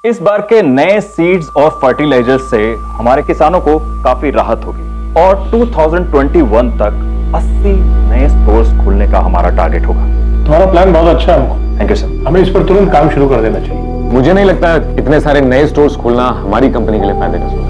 इस बार के नए सीड्स और फर्टिलाइजर्स से हमारे किसानों को काफी राहत होगी और 2021 तक 80 नए स्टोर्स खोलने का हमारा टारगेट होगा। तुम्हारा प्लान बहुत अच्छा है हमको। Thank you sir. हमें इस पर तुरंत काम शुरू कर देना चाहिए। मुझे नहीं लगता इतने सारे नए स्टोर्स खोलना हमारी कंपनी के लिए फायदे का होगा।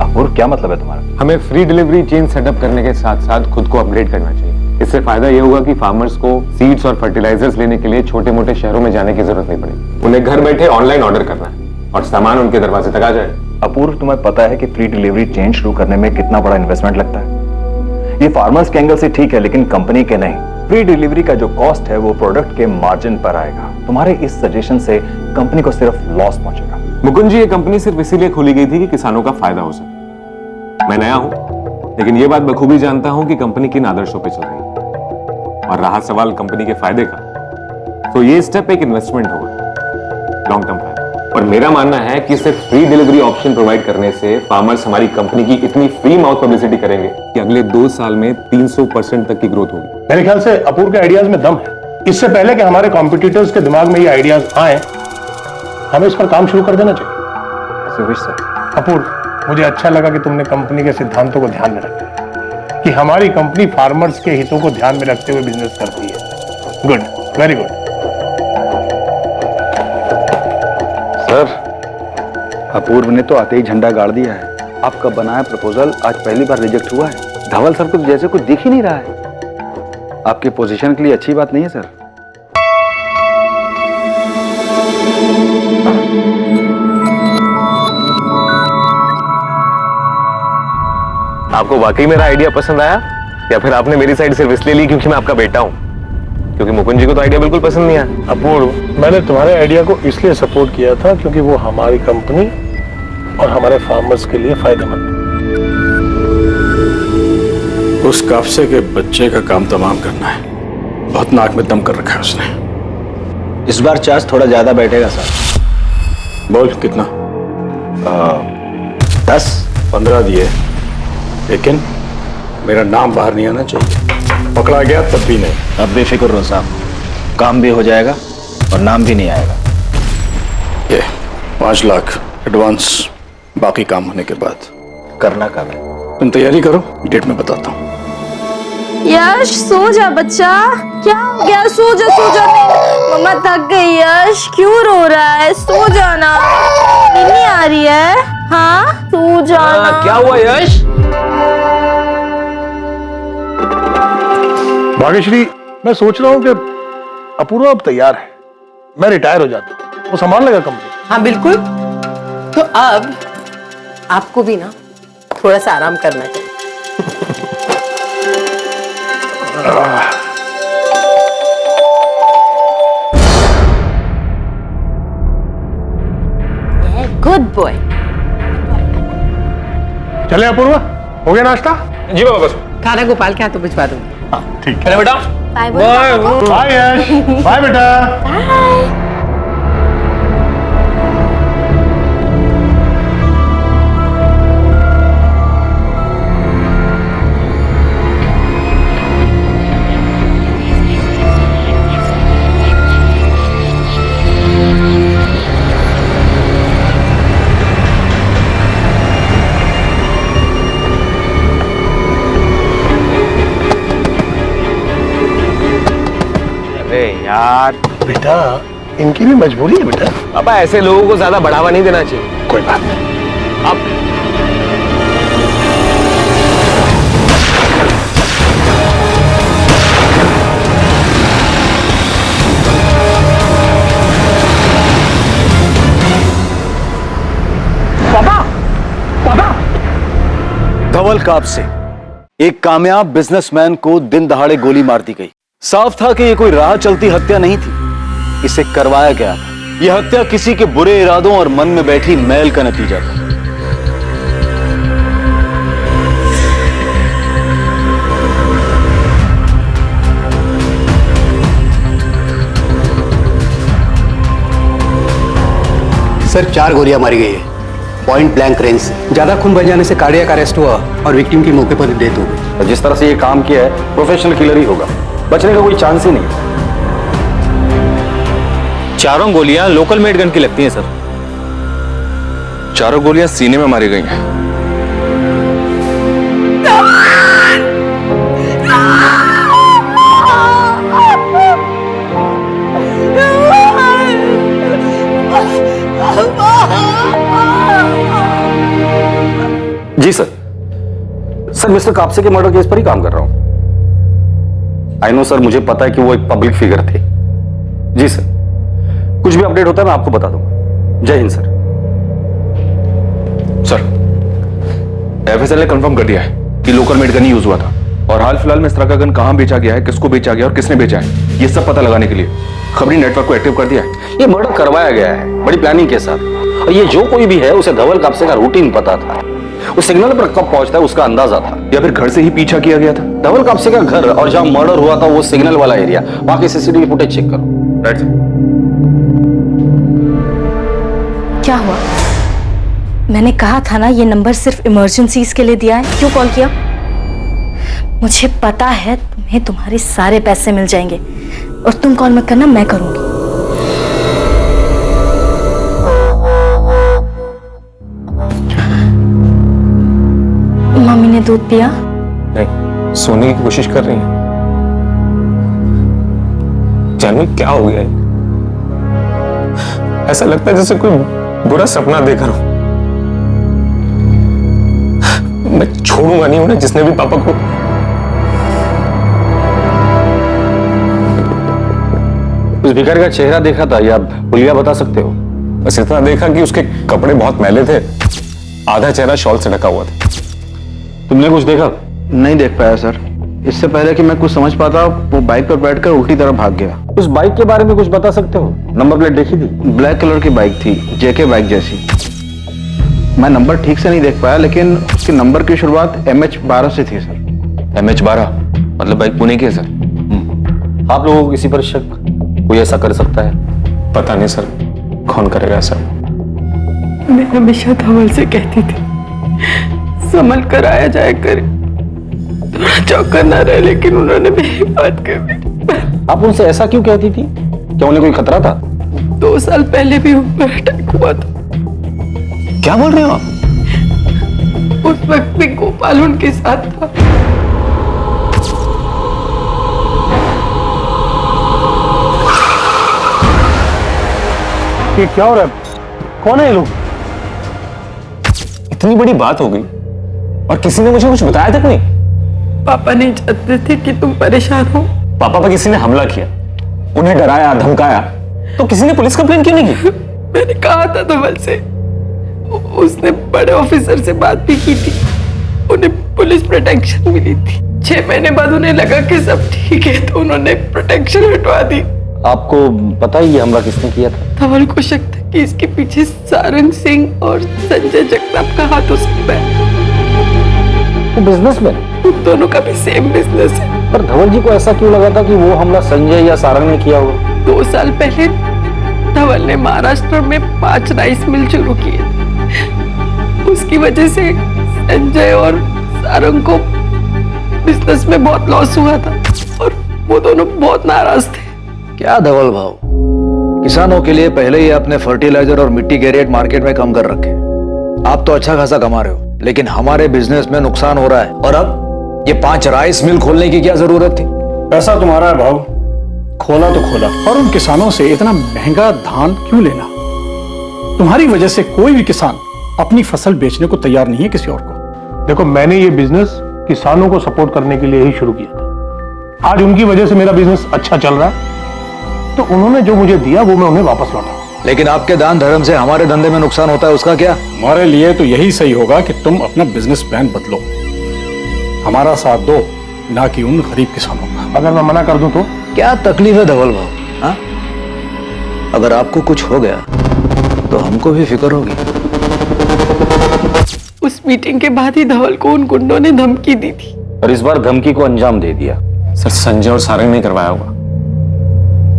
अपूर्व, क्या मतलब है तुम्हारा? हमें फ्री डिलीवरी चेन सेटअप करने के साथ साथ खुद को अपग्रेड करना चाहिए। इससे फायदा ये होगा कि फार्मर्स को सीड्स और फर्टिलाइजर्स लेने के लिए छोटे मोटे शहरों में जाने की जरूरत नहीं पड़ेगी। उन्हें घर बैठे ऑनलाइन ऑर्डर करना है और सामान उनके दरवाजे तक आ जाए। अपूर्व, तुम्हें पता है कि फ्री डिलीवरी चेन शुरू करने में कितना बड़ा इन्वेस्टमेंट लगता है? ये फार्मर्स के एंगल से ठीक है, लेकिन कंपनी के नहीं। फ्री डिलीवरी का जो कॉस्ट है वो प्रोडक्ट के मार्जिन पर आएगा। तुम्हारे इस सजेशन से कंपनी को सिर्फ लॉस पहुंचेगा। मुकुंद जी, ये कंपनी सिर्फ इसीलिए खोली गई थी कि किसानों का फायदा हो सके। मैं नया हूं, लेकिन ये बात बखूबी जानता हूं कि कंपनी किन आदर्शों पे चल रही है। और रहा सवाल कंपनी के फायदे का, तो ये स्टेप एक इन्वेस्टमेंट होगा, लॉन्ग टर्म फायदा। और मेरा मानना है कि सिर्फ फ्री डिलीवरी ऑप्शन प्रोवाइड करने से फार्मर्स हमारी कंपनी की इतनी फ्री माउथ पब्लिसिटी करेंगे कि अगले 2 साल में 300% तक की ग्रोथ होगी। मेरे ख्याल से अपूर्व के आइडियाज में दम है। इससे पहले कि हमारे कॉम्पिटिटर्स के दिमाग में ये आइडियाज आए, हमें इस पर काम शुरू कर देना चाहिए। अपूर्व, मुझे अच्छा लगा कि तुमने कंपनी के सिद्धांतों को ध्यान में रखा, कि हमारी कंपनी फार्मर्स के हितों को ध्यान में रखते हुए बिजनेस करती है। Good, very good. सर, अपूर्व ने तो आते ही झंडा गाड़ दिया है। आपका बनाया प्रपोजल आज पहली बार रिजेक्ट हुआ है। धवल सर को जैसे कुछ दिख ही नहीं रहा है। आपके पोजीशन के लिए अच्छी बात नहीं है सर। आपको वाकई मेरा आइडिया पसंद आया या फिर आपने मेरी साइड सिर्फ इसलिए ली क्योंकि मैं आपका बेटा हूं? क्योंकि मुकुंद जी को तो आइडिया बिल्कुल पसंद नहीं आया। अपूर्व, मैंने तुम्हारे आइडिया को इसलिए सपोर्ट किया था क्योंकि वो हमारी कंपनी और हमारे फार्मर्स के लिए फायदेमंद है। उस काफसे के बच्चे का काम तमाम करना है। बहुत नाक में दम कर रखा है उसने। इस बार चार्ज थोड़ा ज्यादा बैठेगा सर। बोल कितना? 10-15 दिए, लेकिन मेरा नाम बाहर नहीं आना चाहिए। पकड़ा गया तब भी नहीं। अब बेफिक्र रहो साहब, काम भी हो जाएगा और नाम भी नहीं आएगा। ये 5 लाख एडवांस, बाकी काम होने के बाद। करना कब है? तुम तैयारी करो, डेट में बताता हूँ। यश, सो जा बच्चा। क्या हो गया? सो जा, सो जा। मम्मा थक गई। यश क्यों रो रहा है? सो जाना। नींद नहीं आ रही है? हाँ, सो जाना। क्या हुआ यश? भाग्यश्री, मैं सोच रहा हूँ कि अपूर्व अब तैयार है। मैं रिटायर हो जाता हूँ, वो संभाल लेगा कंपनी। हाँ बिल्कुल। तो अब आपको भी ना थोड़ा सा आराम करना चाहिए। Good boy. चले अपूर्व, हो गया नाश्ता? जी बाबा, बस खाना गोपाल के हाथों भिजवा दूंगी। ठीक है बेटा। Bye bye. Bye Yash, bye बेटा। यार बेटा, इनकी भी मजबूरी है बेटा। पापा, ऐसे लोगों को ज्यादा बढ़ावा नहीं देना चाहिए। कोई बात नहीं। अब धवल काप से एक कामयाब बिजनेसमैन को दिन दहाड़े गोली मार दी गई। साफ था कि यह कोई राह चलती हत्या नहीं थी, इसे करवाया गया था। यह हत्या किसी के बुरे इरादों और मन में बैठी मैल का नतीजा था। सर, 4 गोलियां मारी गई है, पॉइंट ब्लैंक रेंज से। ज्यादा खून बह जाने से कार्डियक अरेस्ट हुआ और विक्टिम की मौके पर डेथ हो गई। जिस तरह से ये काम किया है, प्रोफेशनल किलर ही होगा, बचने का कोई चांस ही नहीं। चारों गोलियां लोकल मेड गन की लगती हैं सर। चारों गोलियां सीने में मारी गई हैं। जी सर। सर मिस्टर कापसे के मर्डर केस पर ही काम कर रहा हूं। आई नो सर, मुझे पता है कि वो एक पब्लिक फिगर थे। जी सर, कुछ भी अपडेट होता है मैं आपको बता दूंगा। जय हिंद सर। सर, एफएसएल ने कंफर्म कर दिया है कि लोकल मेड गन ही यूज हुआ था और हाल फिलहाल में इस तरह का गन कहां बेचा गया है, किसको बेचा गया और किसने बेचा है, ये सब पता लगाने के लिए खबरी नेटवर्क को एक्टिव कर दिया है। ये मर्डर करवाया गया है बड़ी प्लानिंग के साथ, और ये जो कोई भी है उसे धवल कापसे का रूटीन पता था। उस सिग्नल पर कब पहुंचता है उसका अंदाजा था, या फिर घर से ही पीछा किया गया था। धवल कापसे का घर और जहां मर्डर हुआ था वो सिग्नल वाला एरिया, वहां की सीसीटीवी फुटेज चेक करो। Right sir. क्या हुआ? मैंने कहा था ना ये नंबर सिर्फ इमरजेंसीज के लिए दिया है। क्यों कॉल किया? मुझे पता है तुम्हें तुम्हारे सारे पैसे मिल जाएंगे और तुम कॉल मत करना, मैं करूंगी। मम्मी ने दूध पिया? नहीं, सोने की कोशिश कर रही हैं। जानवी क्या हो गया है? ऐसा लगता है जैसे कोई बुरा सपना देख रहा हूं। मैं छोड़ूंगा नहीं उन्हें, जिसने भी पापा को। उस भिखारी का चेहरा देखा था या हुलिया बता सकते हो? बस इतना देखा कि उसके कपड़े बहुत मैले थे, आधा चेहरा शॉल से ढका हुआ था। तुमने कुछ देखा? नहीं देख पाया सर। इससे पहले कि मैं कुछ समझ पाता वो बाइक पर बैठकर उल्टी तरफ भाग गया। उस बाइक के बारे में कुछ बता सकते हो? नंबर प्लेट देखी थी? ब्लैक कलर की बाइक थी, जेके बाइक जैसी। मैं नंबर ठीक से नहीं देख पाया, लेकिन उसके नंबर की शुरुआत MH12 से थी सर। MH12 मतलब बाइक पुणे की है सर। आप लोगों को किसी पर शक कोई ऐसा कर सकता है? पता नहीं सर, कौन करेगा ऐसा? मैं हमेशा धवल से कहती थी संभल कर आया जाए करे, थोड़ा चौका ना रहे, लेकिन उन्होंने मेरी बात कर। आप उनसे ऐसा क्यों कहती थी? क्या उन्हें कोई खतरा था? 2 साल पहले भी उन पर अटैक हुआ था। क्या बोल रहे हो आप? उस वक्त भी गोपाल उनके साथ था। ये क्या हो रहा है? कौन है ये लोग? इतनी बड़ी बात हो गई और किसी ने मुझे कुछ बताया तक नहीं। पापा नहीं चाहते थे कि तुम परेशान हो। पापा पर किसी ने हमला किया, उन्हें डराया, धमकाया, तो किसी ने पुलिस कंप्लेंट क्यों नहीं की? मैंने कहा था धवल से, उसने बड़े ऑफिसर से बात भी की थी, उन्हें पुलिस प्रोटेक्शन मिली थी। 6 महीने बाद उन्हें लगा कि सब ठीक है तो उन्होंने प्रोटेक्शन हटवा दी। आपको पता ही ये हमला किसने किया था? धवल को शक था कि इसके पीछे सारंग सिंह और संजय जगताप का हाथ हो सकता है। वो बिजनेसमैन, उन दोनों का भी सेम बिजनेस है। पर धवल जी को ऐसा क्यों लगा था कि वो हमला संजय या सारंग ने किया होगा? 2 साल पहले धवल ने महाराष्ट्र में 5 राइस मिल शुरू किए थे। उसकी वजह से संजय और सारंग को बिजनेस में बहुत लॉस हुआ था और वो दोनों बहुत नाराज थे। क्या धवल भाव, किसानों के लिए पहले ही आपने फर्टिलाइजर और मिट्टी के रेट मार्केट में कम कर रखे। आप तो अच्छा खासा कमा रहे हो, लेकिन हमारे बिजनेस में नुकसान हो रहा है। और अब ये 5 राइस मिल खोलने की क्या जरूरत थी? पैसा तुम्हारा है भाव, खोला तो खोला। और उन किसानों से इतना महंगा धान क्यों लेना? तुम्हारी वजह से कोई भी किसान अपनी फसल बेचने को तैयार नहीं है किसी और को। देखो, मैंने ये बिजनेस किसानों को सपोर्ट करने के लिए ही शुरू किया था। आज उनकी वजह से मेरा बिजनेस अच्छा चल रहा है, तो उन्होंने जो मुझे दिया वो मैं उन्हें वापस लौटा। लेकिन आपके दान धर्म से हमारे धंधे में नुकसान होता है, उसका क्या? हमारे लिए तो यही सही होगा कि तुम अपना बिजनेस प्लान बदलो, हमारा साथ दो, ना कि उन गरीब किसानों का। अगर मैं मना कर दूं तो क्या तकलीफ है धवल भाव? हाँ? अगर आपको कुछ हो गया तो हमको भी फिक्र होगी। उस मीटिंग के बाद ही धवल को उन गुंडों ने धमकी दी थी और इस बार धमकी को अंजाम दे दिया। सर, संजय और सारंग ने करवाया होगा,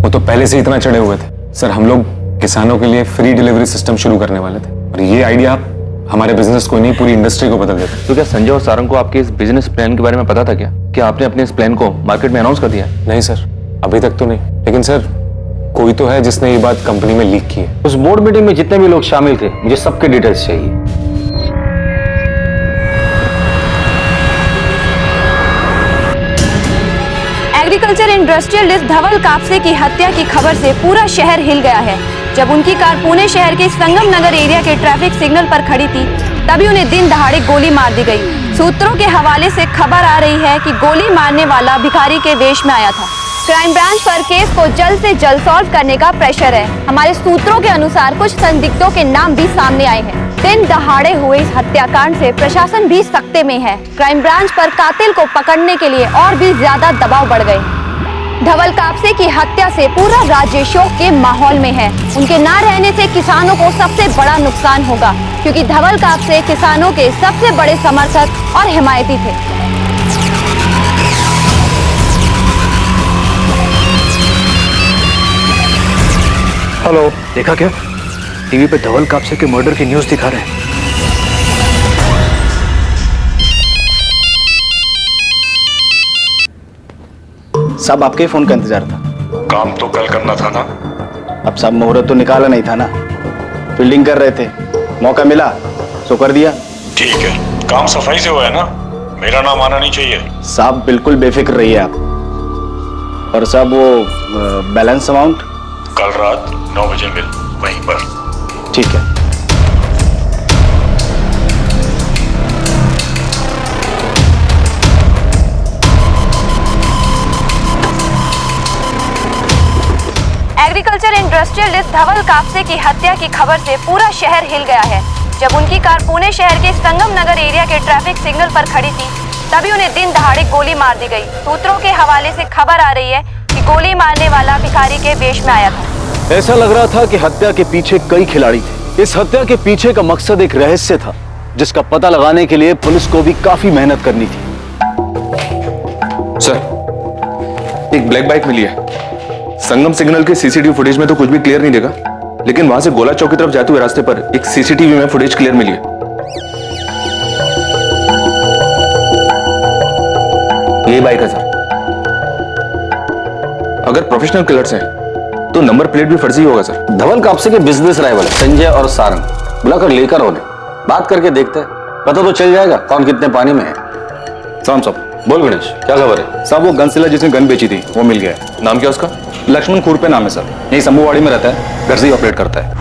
वो तो पहले से इतना चढ़े हुए थे। सर, हम लोग किसानों के लिए फ्री डिलीवरी सिस्टम शुरू करने वाले थे और ये आइडिया हमारे बिजनेस को नहीं पूरी इंडस्ट्री को बदल देता। तो क्या संजय और सारंग को आपके इस बिजनेस प्लान के बारे में पता था क्या? क्या आपने अपने इस प्लान को मार्केट में अनाउंस कर दिया? नहीं सर, अभी तक तो नहीं, लेकिन सर कोई तो है जिसने ये बात कंपनी में लीक की है। उस बोर्ड मीटिंग में जितने भी लोग शामिल थे, मुझे सबके डिटेल्स चाहिए। एग्रीकल्चर इंडस्ट्रियलिस्ट धवल कापसे की हत्या की खबर से पूरा शहर हिल गया है। जब उनकी कार पुणे शहर के संगम नगर एरिया के ट्रैफिक सिग्नल पर खड़ी थी, तभी उन्हें दिन दहाड़े गोली मार दी गई। सूत्रों के हवाले से खबर आ रही है कि गोली मारने वाला भिखारी के वेश में आया था। क्राइम ब्रांच पर केस को जल्द से जल्द सॉल्व करने का प्रेशर है। हमारे सूत्रों के अनुसार कुछ संदिग्धों के नाम भी सामने आए हैं। दिन दहाड़े हुए इस हत्याकांड से प्रशासन भी सख्ते में है। क्राइम ब्रांच पर कातिल को पकड़ने के लिए और भी ज्यादा दबाव बढ़ गए। धवल कापसे की हत्या से पूरा राज्य शोक के माहौल में है। उनके ना रहने से किसानों को सबसे बड़ा नुकसान होगा, क्योंकि धवल कापसे किसानों के सबसे बड़े समर्थक और हिमायती थे। हेलो, देखा क्या? टीवी पे धवल कापसे के मर्डर की न्यूज़ दिखा रहे हैं। साहब, आपके ही फोन का इंतजार था। काम तो कल करना था ना। अब साहब, मुहूर्त तो निकाला नहीं था ना, फील्डिंग कर रहे थे, मौका मिला सो कर दिया। ठीक है, काम सफाई से हुआ है ना, मेरा नाम आना नहीं चाहिए। साहब बिल्कुल बेफिक्र रहिए आप। और साहब वो बैलेंस अमाउंट कल रात 9 बजे मिल वहीं पर। ठीक है। एग्रीकल्चर इंडस्ट्रियलिस्ट धवल कापसे की हत्या की खबर से पूरा शहर हिल गया है। जब उनकी कार पुणे शहर के संगम नगर एरिया के ट्रैफिक सिग्नल पर खड़ी थी, तभी उन्हें दिन दहाड़े गोली मार दी गई। सूत्रों के हवाले से खबर आ रही है कि गोली मारने वाला भिखारी के वेश में आया था। ऐसा लग रहा था कि हत्या के पीछे कई खिलाड़ी थे। इस हत्या के पीछे का मकसद एक रहस्य था, जिसका पता लगाने के लिए पुलिस को भी काफी मेहनत करनी थी। सर, एक ब्लैक बाइक मिली है। संगम सिग्नल के सीसीटीवी फुटेज में तो कुछ भी क्लियर नहीं देगा, लेकिन वहां से गोला चौक की तरफ जाते हुए रास्ते पर एक सीसीटीवी में फुटेज क्लियर मिली है। यही बाइक है सर। अगर प्रोफेशनल किलर्स हैं तो नंबर प्लेट भी फर्जी होगा सर। धवल कापसे के बिजनेस राइवल संजय और सारंग बुलाकर लेकर उन्हें बात करके देखते हैं, पता तो चल जाएगा कौन कितने पानी में है। साहब, बोल गणेश, क्या खबर है? साहब, वो गन सेलर जिसने गन बेची थी वो मिल गया है। नाम क्या उसका? लक्ष्मण खुरपे नाम है सर। यही शंभूवाड़ी में रहता है, घर से ही ऑपरेट करता है।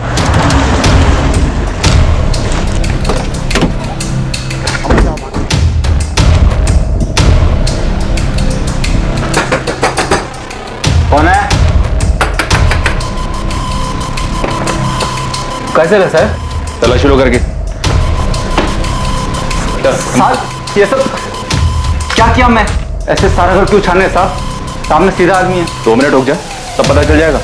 कौन है? कैसे लगा सर? तलाश शुरू करके। साहब, ये सब क्या किया मैं? ऐसे सारा घर क्यों छाने साहब? सामने सीधा आदमी है। 2 मिनट रुक जा, तब पता चल जाएगा।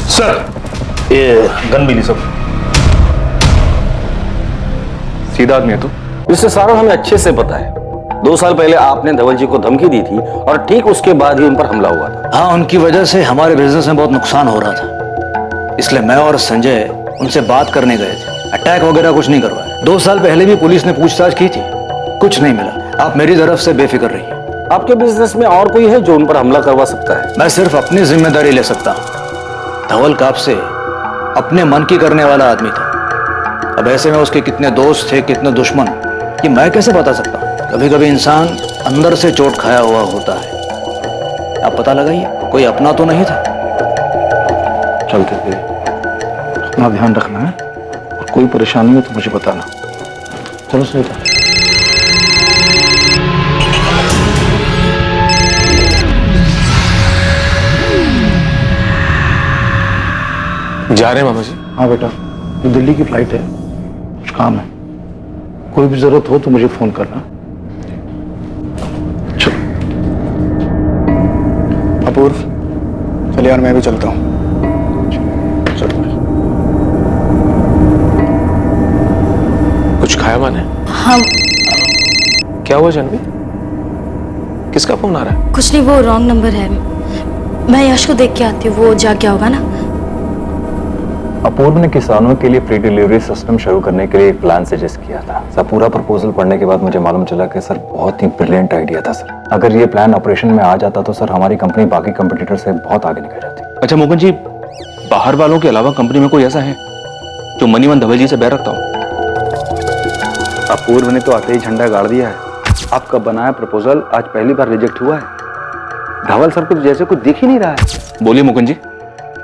सर, ये गन मिली सब। सीधा आदमी है तू? इससे सारा हमें अच्छे से पता है। 2 साल पहले आपने धवल जी को धमकी दी थी और ठीक उसके बाद ही उन पर हमला हुआ था। हाँ, उनकी वजह से हमारे बिजनेस में बहुत नुकसान हो रहा था, इसलिए मैं और संजय उनसे बात करने गए थे। अटैक वगैरह कुछ नहीं करवाया। 2 साल पहले भी पुलिस ने पूछताछ की थी, कुछ नहीं मिला। आप मेरी तरफ से बेफिक्र रहिए। आपके बिजनेस में और कोई है जो उन पर हमला करवा सकता है? मैं सिर्फ अपनी जिम्मेदारी ले सकता हूँ। धवल कापसे अपने मन की करने वाला आदमी था। अब ऐसे में उसके कितने दोस्त थे, कितने दुश्मन, ये मैं कैसे बता सकता हूँ? कभी कभी इंसान अंदर से चोट खाया हुआ होता है। आप पता लगाइए, कोई अपना तो नहीं था। चलते थे, अपना ध्यान रखना है और कोई परेशानी हो तो मुझे बताना। चलो सही। जा रहे हैं मामा जी? हाँ बेटा, ये दिल्ली की फ्लाइट है, कुछ काम है। कोई भी जरूरत हो तो मुझे फोन करना। चलो। अपूर्व, चलिए और मैं भी चलता हूँ। चलो। कुछ खाया माने? हाँ, क्या हुआ जानवी? किसका फोन आ रहा है? कुछ नहीं, वो रॉन्ग नंबर है। मैं यश को देख के आती हूँ, वो जा क्या होगा ना। अपूर्व ने किसानों के लिए फ्री डिलीवरी सिस्टम शुरू करने के लिए एक प्लान सजेस्ट किया था सर। पूरा प्रपोजल पढ़ने के बाद मुझे मालूम चला कि सर बहुत ही ब्रिलियंट आइडिया था सर। अगर ये प्लान ऑपरेशन में आ जाता तो सर हमारी कंपनी बाकी कंपटीटर से बहुत आगे निकल जाती। अच्छा मोहन जी, बाहर वालों के अलावा कंपनी में कोई ऐसा है जो मनीवन धवल जी से बैर रखता हो? अपूर्व ने तो आते ही झंडा गाड़ दिया है। आपका बनाया प्रपोजल आज पहली बार रिजेक्ट हुआ है। धवल सर को जैसे कुछ दिख ही नहीं रहा है। बोलिए मुकुंद जी,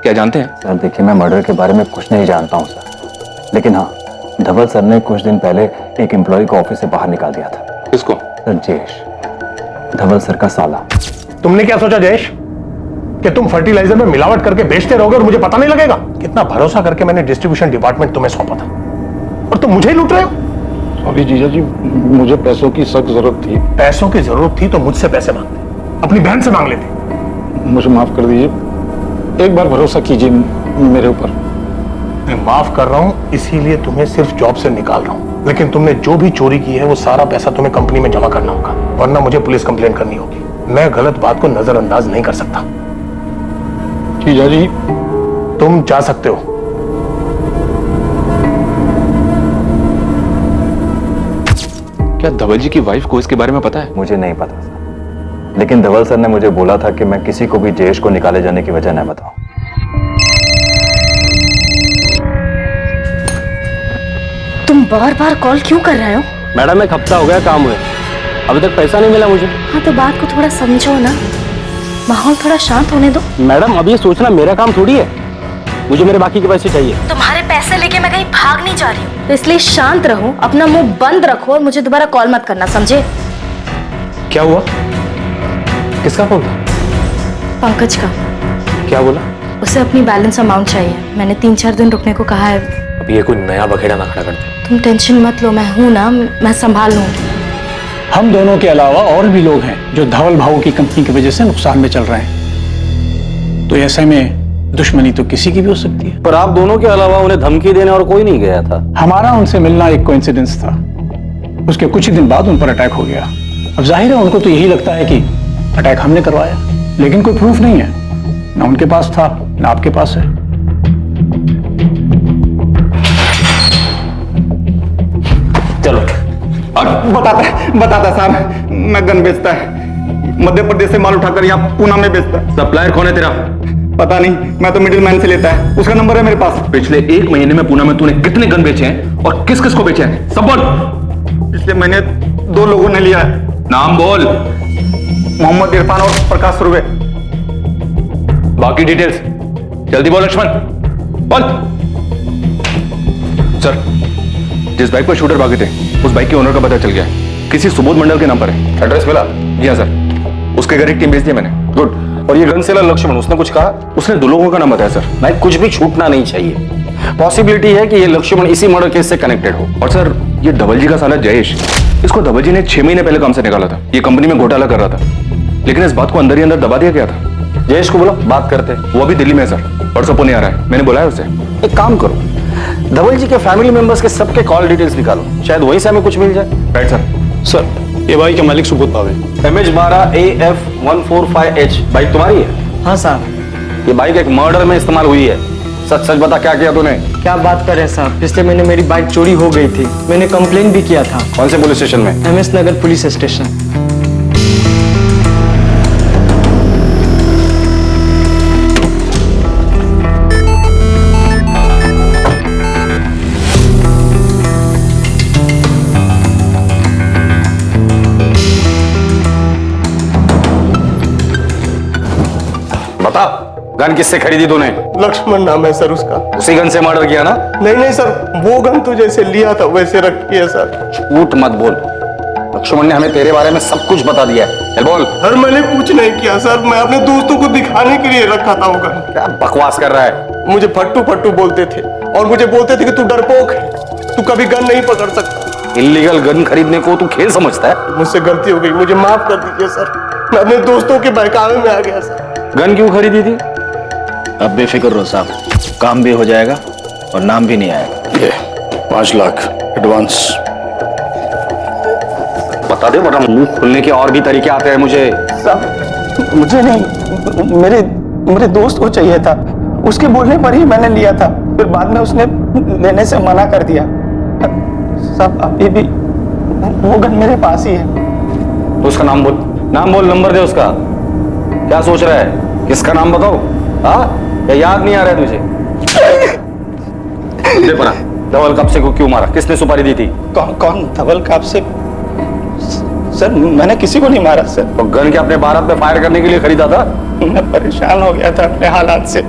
क्या जानते हैं? सर देखिए, मैं मर्डर के बारे में कुछ नहीं जानता हूँ सर, लेकिन हाँ, धवल सर ने कुछ दिन पहले एक एम्प्लॉय को ऑफिस से बाहर निकाल दिया था। किसको? सर जयेश, धवल सर का साला। तुमने क्या सोचा जयेश कि तुम फर्टिलाइजर में मिलावट करके बेचते रहोगे और मुझे पता नहीं लगेगा? कितना भरोसा करके मैंने डिस्ट्रीब्यूशन डिपार्टमेंट तुम्हें सौंपा था और तुम मुझे ही लूट रहे हो। सॉरी जीजा जी, मुझे पैसों की सख्त जरूरत थी। पैसों की जरूरत थी तो मुझसे पैसे मांगते, अपनी बहन से मांग लेते। मुझे माफ कर दीजिए, एक बार भरोसा कीजिए मेरे ऊपर। मैं माफ कर रहा हूं, इसीलिए तुम्हें सिर्फ जॉब से निकाल रहा हूं, लेकिन तुमने जो भी चोरी की है वो सारा पैसा तुम्हें कंपनी में जमा करना होगा, वरना मुझे पुलिस कंप्लेंट करनी होगी। मैं गलत बात को नजरअंदाज नहीं कर सकता। जीजा जी, तुम जा सकते हो। क्या धवल जी की वाइफ को इसके बारे में पता है? मुझे नहीं पता सर, लेकिन धवल सर ने मुझे बोला था कि मैं किसी को भी जयेश को निकाले जाने की वजह न बताऊं। तुम बार बार कॉल क्यों कर रहे हो? मैडम एक हफ्ता हो गया काम हुए, अभी तक पैसा नहीं मिला मुझे। हाँ तो बात को थोड़ा समझो ना, माहौल थोड़ा शांत होने दो। मैडम अब ये सोचना मेरा काम थोड़ी है, मुझे मेरे बाकी के पैसे चाहिए। तुम्हारे पैसे लेके मैं कहीं भाग नहीं जा रही हूँ, तो इसलिए शांत रहो, अपना मुंह बंद रखो और मुझे दोबारा कॉल मत करना, समझे? क्या हुआ? किसका फोन था? पंकज का। क्या बोला? उसे अपनी बैलेंस अमाउंट चाहिए, मैंने 3-4 दिन रुकने को कहा है। अब ये कोई नया बखेड़ा ना खड़ा करते। तुम टेंशन मत लो, मैं हूं ना, मैं संभाल लूंगी। हम दोनों के अलावा और भी लोग हैं जो धवल भाऊ की कंपनी की वजह से नुकसान में चल रहे हैं, तो ऐसे में दुश्मनी तो किसी की भी हो सकती है। पर आप दोनों के अलावा उन्हें धमकी देने और कोई नहीं गया था। हमारा उनसे मिलना एक कोइंसिडेंस था, उसके कुछ ही दिन बाद उन पर अटैक हो गया। अब जाहिर है उनको तो यही लगता है कि अटैक हमने करवाया, लेकिन कोई प्रूफ नहीं है, ना उनके पास था ना आपके पास है। चलो बताता साहब, मैं गन बेचता है, मध्य प्रदेश से माल उठाकर यहाँ पूना में बेचता है। सप्लायर कौन है तेरा? पता नहीं, मैं तो मिडिल मैन से लेता है, उसका नंबर है मेरे पास। पिछले 1 महीने में पूना में तूने कितने गन बेचे हैं और किस किस को बेचे हैं? सब बोल। पिछले महीने 2 लोगों ने लिया है। नाम बोल। मोहम्मद इरफान और प्रकाश सुरवे। बाकी डिटेल्स जल्दी बोल लक्ष्मण, बोल। सर, जिस बाइक पर शूटर भागे थे उस बाइक के ओनर का पता चल गया है, किसी सुबोध मंडल के नाम पर है। एड्रेस मिला? जी हाँ सर, उसके घर एक टीम भेज दी मैंने। गुड। और ये गन सेलर लक्ष्मण, उसने कुछ कहा? उसने 2 लोगों का नाम बताया सर। भाई कुछ भी छूटना नहीं चाहिए, पॉसिबिलिटी है कि ये लक्ष्मण इसी मर्डर केस से कनेक्टेड हो। और सर, ये धवल जी का साला जयेश, इसको धवल जी ने 6 महीने पहले काम से निकाला था। ये कंपनी में घोटाला कर रहा था, लेकिन इस बात को अंदर ही अंदर दबा दिया गया था। जयेश को बोलो बात करते। वो अभी दिल्ली में है सर, परसों पुणे आ रहा है, मैंने बुलाया उसे। एक काम करो, धवल जी के फैमिली मेंबर्स के सबके कॉल डिटेल्स निकालो, शायद वहीं से हमें कुछ मिल जाए। Right sir. सर, ये बाइक के मालिक Subodh Bhave. MH12 AF145H bike तुम्हारी है? हाँ साहब। ये बाइक एक मर्डर में इस्तेमाल हुई है, सच सच बता क्या किया तूने? क्या बात कर रहे हैं साहब, पिछले महीने मेरी बाइक चोरी हो गई थी, मैंने कंप्लेंट भी किया था। कौन से पुलिस स्टेशन में? MS नगर पुलिस स्टेशन। बता, गन किससे खरीदी तूने? लक्ष्मण नाम है सर उसका। उसी गन से मर्डर किया ना? नहीं सर, वो गन तो जैसे लिया था वैसे रखी है सर। झूठ मत बोल, लक्ष्मण ने हमें तेरे बारे में सब कुछ बता दिया है। चल बोल। सर मैंने कुछ नहीं किया सर, मैं अपने दोस्तों को दिखाने के लिए रखा था वो गन। क्या बकवास कर रहा है? मुझे फट्टू फट्टू बोलते थे और मुझे बोलते थे कि तू डरपोक है, तू कभी गन नहीं पकड़ सकता। इल्लीगल गन खरीदने को तू खेल समझता है? मुझसे गलती हो गई, मुझे माफ कर दीजिए सर, मैं अपने दोस्तों के बहकावे में आ गया सर। गन क्यों खरीदी थी? अब बेफिक्र रहो साहब, काम भी हो जाएगा और नाम भी नहीं आएगा। ये 5 लाख एडवांस। बता दे वरना मुंह खोलने के और भी तरीके आते हैं मुझे। साहब मुझे नहीं, मेरे दोस्त को चाहिए था, उसके बोलने पर ही मैंने लिया था, फिर बाद में उसने लेने से मना कर दिया। सब अभी भी वो गन मेरे पास ही है। तो उसका नाम बोल, नंबर दे उसका। क्या सोच रहा है? किसका नाम बताओ? हाँ, या याद नहीं आ रहा है तुझे? दे पना, धवल कापसे को क्यों मारा? किसने सुपारी दी थी? कौन धवल कापसे? सर मैंने किसी को नहीं मारा सर। तो गन क्या अपने भारत में फायर करने के लिए खरीदा था? मैं परेशान हो गया था अपने हालात से।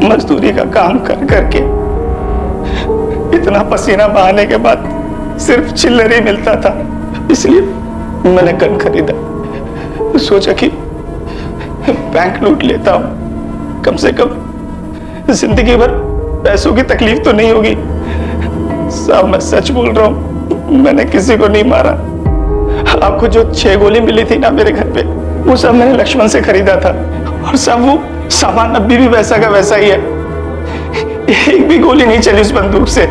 मजदूरी का काम कर करके इतना पसीना बहाने के बाद सिर्फ चिल्लर ही मिलता था, इसलिए मैंने गन खरीदा। सोचा कि बैंक लूट लेता हूं, कम से कम जिंदगी भर पैसों की तकलीफ तो नहीं होगी। साहब मैं सच बोल रहा हूं, मैंने किसी को नहीं मारा। आपको जो 6 गोली मिली थी ना मेरे घर पे, वो सब मैंने लक्ष्मण से खरीदा था। और सब वो सामान अभी भी वैसा का वैसा ही है, एक भी गोली नहीं चली उस बंदूक से।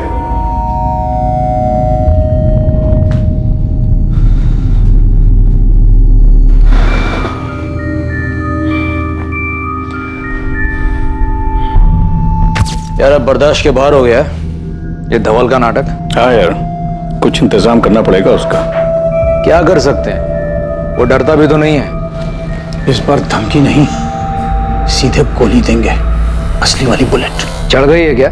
यार अब बर्दाश्त के बाहर हो गया ये धवल का नाटक। हाँ यार, कुछ इंतजाम करना पड़ेगा उसका। क्या कर सकते हैं, वो डरता भी तो नहीं है। इस बार धमकी नहीं, सीधे गोली देंगे, असली वाली बुलेट। चढ़ गई है क्या?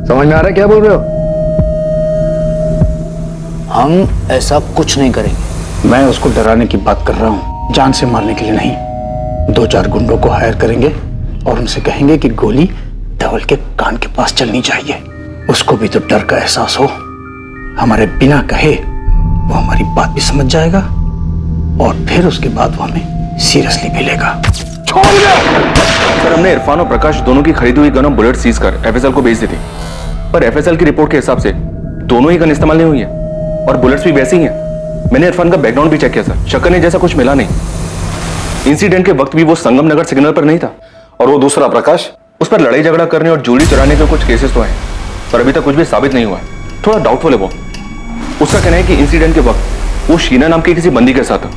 समझ में आ रहा है क्या बोल रहे हो? हम ऐसा कुछ नहीं करेंगे। मैं उसको डराने की बात कर रहा हूं, जान से मारने के लिए नहीं। 2-4 गुंडों को हायर करेंगे और उनसे कहेंगे कि गोली धवल के कान के पास चलनी चाहिए। उसको भी तो डर का एहसास हो, हमारे बिना कहे वो हमारी बात भी समझ जाएगा और फिर उसके बाद वो हमें सीरियसली भी लेगा। छोड़ दे! सर हमने इरफान और प्रकाश दोनों की खरीदी हुई गन और बुलेट सीज कर एफएसएल को भेज दी थी, पर एफएसएल की रिपोर्ट के हिसाब से दोनों ही गन इस्तेमाल नहीं हुई है और बुलेट्स भी वैसी ही हैं। मैंने इरफान का बैकग्राउंड भी चेक किया सर, शक्कर ने जैसा कुछ मिला नहीं। इंसिडेंट के वक्त भी वो संगम नगर सिग्नल पर नहीं था। और वो दूसरा प्रकाश, उस पर लड़ाई झगड़ा करने और ज्वेलरी चुराने के कुछ केसेस तो हैं, पर अभी तक कुछ भी साबित नहीं हुआ है। थोड़ा डाउटफुल है वो। उसका कहना है कि इंसिडेंट के वक्त वो शीना नाम की किसी बंदी के साथ था।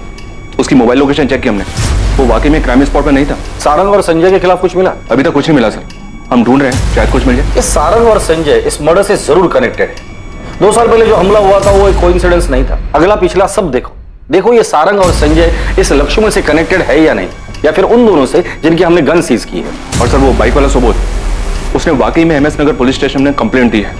उसकी मोबाइल लोकेशन चेक की हमने, वो वाकई में क्राइम स्पॉट पर नहीं था। सारंग और संजय के खिलाफ कुछ मिला? अभी तक कुछ नहीं मिला सर, हम ढूंढ रहे हैं, शायद कुछ मिल जाए। ये सारंग और संजय इस मर्डर से जरूर कनेक्टेड है। 2 साल पहले जो हमला हुआ था वो एक कोइंसिडेंस नहीं था। अगला पिछला सब देखो ये सारंग और संजय इस लक्ष्मण से कनेक्टेड है या नहीं, या फिर उन दोनों से जिनकी हमने गन सीज की है। और सर वो बाइक वाला सुबोध, उसने वाकई में एमएस नगर पुलिस स्टेशन में कंप्लेंट दी है।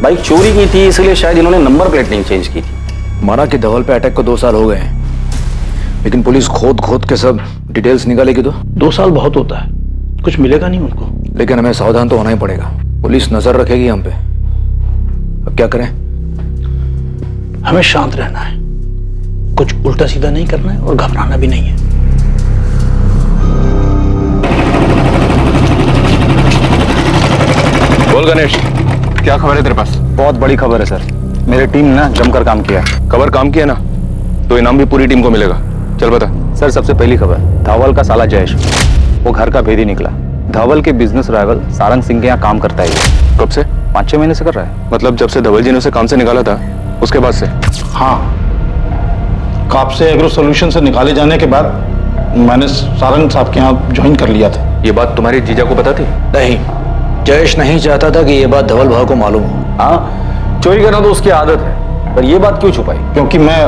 बाइक चोरी की थी, इसलिए शायद इन्होंने नंबर प्लेट नहीं चेंज की थी। माना कि धवल पे अटैक को 2 साल हो गए हैं, लेकिन पुलिस खोद के सब डिटेल्स निकालेगी तो 2 साल बहुत होता है, कुछ मिलेगा नहीं उनको। लेकिन हमें सावधान तो होना ही पड़ेगा, पुलिस नजर रखेगी हम पे। अब क्या करें? हमें शांत रहना है, कुछ उल्टा सीधा नहीं करना है और घबराना भी नहीं है। बोल गणेश, क्या खबर है तेरे पास? बहुत बड़ी खबर है सर, मेरी टीम ने जमकर काम किया। खबर काम किया ना, तो इनाम भी पूरी टीम को मिलेगा। चल बता। सर सबसे पहली खबर, धवल का साला जयेश, वो घर का भेदी निकला। धवल के बिजनेस राइवल सारंग सिंह के यहाँ काम करता है ये। कब से? 5-6 महीने से कर रहा है। मतलब जब से धवल जी ने उसे काम से निकाला था उसके बाद से? हाँ, कापसे एग्रो सॉल्यूशन से निकाले जाने के बाद मैंने सारंग साहब के यहाँ ज्वाइन कर लिया था। ये बात तुम्हारे जीजा को पता थी? नहीं, जयेश नहीं चाहता था कि ये बात धवल भाव को मालूम हो। हाँ, चोरी करना तो उसकी आदत है, पर ये बात क्यों छुपाई? क्योंकि मैं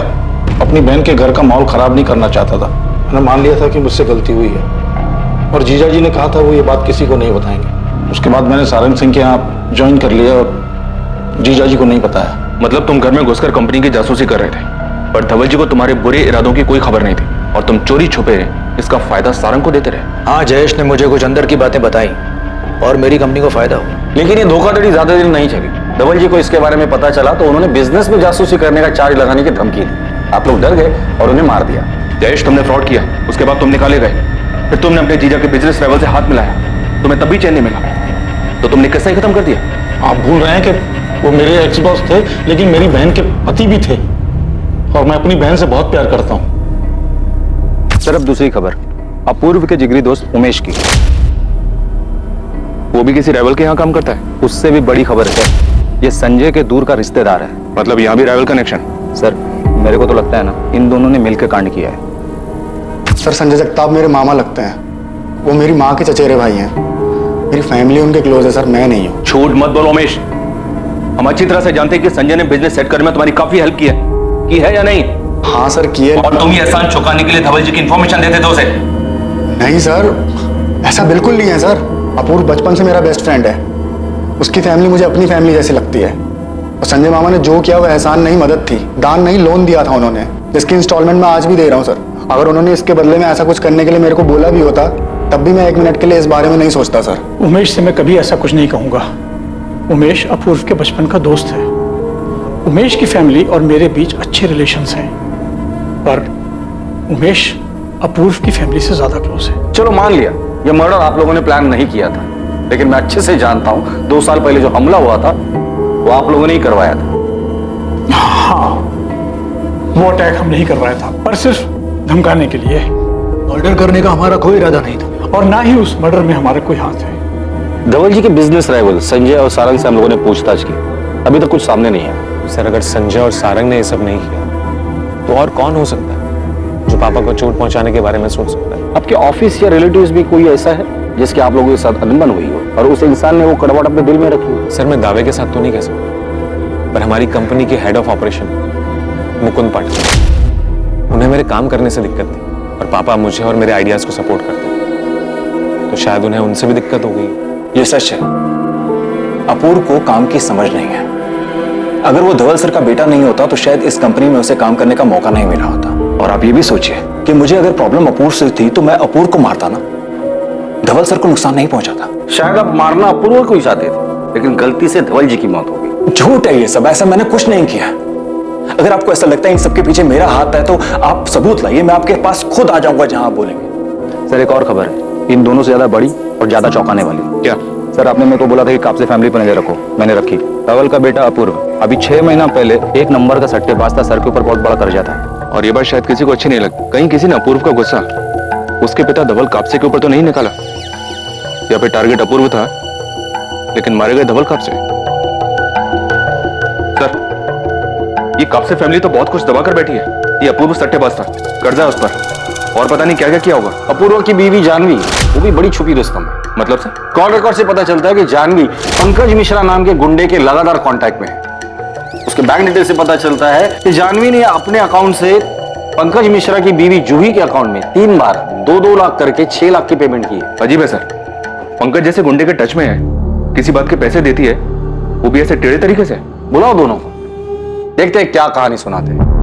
अपनी बहन के घर का माहौल खराब नहीं करना चाहता था। मैंने मान लिया था कि मुझसे गलती हुई है और जीजा जी ने कहा था वो ये बात किसी को नहीं बताएंगे। उसके बाद मैंने सारंग सिंह के यहाँ ज्वाइन कर लिया और जीजा जी को नहीं बताया। मतलब तुम घर में घुसकर कंपनी की जासूसी कर रहे थे, पर धवल जी को तुम्हारे बुरे इरादों की कोई खबर नहीं थी और तुम चोरी छुपे इसका फायदा सारंग को देते रहे। हाँ, जयेश ने मुझे कुछ अंदर की बातें बताई और मेरी कंपनी को फायदा हुआ। लेकिन ये धोखाधड़ी ज्यादा दिन नहीं चली। धवल जी को इसके बारे में पता चला तो उन्होंने बिजनेस में जासूसी करने का चार्ज लगाने की धमकी दी। आप लोग डर गए और उन्हें मार दिया। जयेश, तुमने फ्रॉड किया, उसके बाद तुम निकाले गए, फिर तुमने अपने जीजा के बिजनेस लेवल से हाथ मिलाया, तुम्हें तब भी चैन नहीं मिला, तो तुमने किस्सा ही खत्म कर दिया। आप भूल रहे हैं कि वो मेरे एक्स बॉस थे, लेकिन मेरी बहन के पति भी थे और मैं अपनी बहन से बहुत प्यार करता हूं। सर अब दूसरी खबर, अपूर्व के जिगरी दोस्त उमेश की। वो भी किसी राइवल के यहाँ काम करता है? उससे भी बड़ी खबर है सर, ये संजय के दूर का रिश्तेदार है। मतलब यहाँ भी राइवल कनेक्शन? सर मेरे को तो लगता है ना, इन दोनों ने मिलकर कांड किया है। सर संजय जगताप मेरे मामा लगते हैं, वो मेरी माँ के चचेरे भाई हैं। मेरी फैमिली उनके क्लोज है सर, मैं नहीं हूँ। झूठ मत बोलो उमेश। हम अच्छी तरह से जानते हैं कि संजय ने बिजनेस सेट करने में तुम्हारी काफी हेल्प की है या नहीं? हाँ सर, की है। और तुम ये एहसान चुकाने के लिए धवल जी की इंफॉर्मेशन देते थे उसे? नहीं सर, ऐसा बिल्कुल नहीं है सर। अपूर्व बचपन से मेरा बेस्ट फ्रेंड है। उसकी फैमिली मुझे अपनी फैमिली जैसी लगती है। और संजय मामा ने जो किया वो एहसान नहीं, मदद थी। दान नहीं, लोन दिया था उन्होंने, जिसकी इंस्टॉलमेंट मैं आज भी दे रहा हूँ सर। अगर उन्होंने इसके बदले में ऐसा कुछ करने के लिए मेरे को बोला भी होता, तब भी मैं 1 मिनट के लिए इस बारे में नहीं सोचता सर। उमेश से मैं कभी ऐसा कुछ नहीं कहूंगा। उमेश अपूर्व के बचपन का दोस्त है। उमेश की फैमिली और मेरे बीच अच्छे रिलेशंस हैं, पर उमेश अपूर्व की फैमिली से ज्यादा क्लोज है। चलो मान लिया ये मर्डर आप लोगों ने प्लान नहीं किया था, लेकिन मैं अच्छे से जानता हूं 2 साल पहले जो हमला हुआ था वो आप लोगों ने ही करवाया था। हाँ, वो अटैक हम नहीं करवाया था, पर सिर्फ धमकाने के लिए। मर्डर करने का हमारा कोई इरादा नहीं था, और ना ही उस मर्डर में हमारा कोई हाथ है। धवल जी के बिजनेस राइवल संजय और सारंग से हम लोगों ने पूछताछ की, अभी तक कुछ सामने नहीं है। सर, अगर संजय और सारंग ने ये सब नहीं किया तो और कौन हो सकता है जो पापा को चोट पहुंचाने के बारे में सोच सकता है? आपके ऑफिस या रिलेटिव्स भी कोई ऐसा है जिसके आप लोगों के साथ अनबन हुई हो और उस इंसान ने वो कड़वाहट अपने दिल में रखी हो? सर, मैं दावे के साथ तो नहीं कह सकता, पर हमारी कंपनी के head of operation Mukund Patil, उन्हें मेरे काम करने से दिक्कत थी, और पापा मुझे और मेरे आइडियाज को सपोर्ट करते हैं, तो शायद उन्हें उनसे भी दिक्कत हो गई। ये सच है, अपूर्व को काम की समझ नहीं है। अगर वो धवल सर का बेटा नहीं होता तो शायद इस कंपनी में उसे काम करने का मौका नहीं मिला होता। और आप ये भी सोचिए कि मुझे अगर प्रॉब्लम अपूर्व से थी तो मैं अपूर्व को मारता ना, धवल सर को नुकसान नहीं पहुंचाता। शायद आप मारना अपूर्व को ही चाहते थे, लेकिन गलती से धवल जी की मौत हो गई। झूठ है ये सब, ऐसा मैंने कुछ नहीं किया। अगर आपको ऐसा लगता है इन सबके पीछे मेरा हाथ है तो आप सबूत लाइए, मैं आपके पास खुद आ जाऊंगा जहां आप बोलेंगे। सर, एक और खबर है, इन दोनों से ज्यादा बड़ी और ज्यादा चौंकाने वाली। क्या? सर, आपने मेरे को बोला था कि कापसे फैमिली पर नजर रखो, मैंने रखी। धवल का बेटा अपूर्व अभी 6 महीना पहले 1 नंबर का सट्टेबाज था, सर के ऊपर बहुत बड़ा कर्जा था। और ये बात शायद किसी को अच्छी नहीं लगी। कहीं किसी ने अपूर्व का गुस्सा उसके पिता धवल कापसे के ऊपर तो नहीं निकाला, या फिर टारगेट अपूर्व था लेकिन मारे गए धवल कापसे? सर, ये कापसे फैमिली तो बहुत कुछ दबा कर बैठी है। ये अपूर्व सट्टेबाज था, कर्जा है उस पर, और पता नहीं क्या क्या किया होगा। अपूर्व की बीवी जानवी, वो भी बड़ी छुपी रुस्तम है। मतलब सर? कॉल रिकॉर्ड से पता चलता है कि जानवी पंकज मिश्रा नाम के गुंडे के लगातार कांटेक्ट में है। उसके बैंक डिटेल से पता चलता है कि जानवी ने अपने अकाउंट से पंकज मिश्रा की बीवी जूही के अकाउंट में 3 बार 2-2 लाख करके 6 लाख की पेमेंट की है। अजीब है सर, पंकज जैसे गुंडे के टच में है, किसी बात के पैसे देती है, वो भी ऐसे टेढ़े तरीके से। बुलाओ दोनों को, देखते हैं क्या कहानी सुनाते हैं।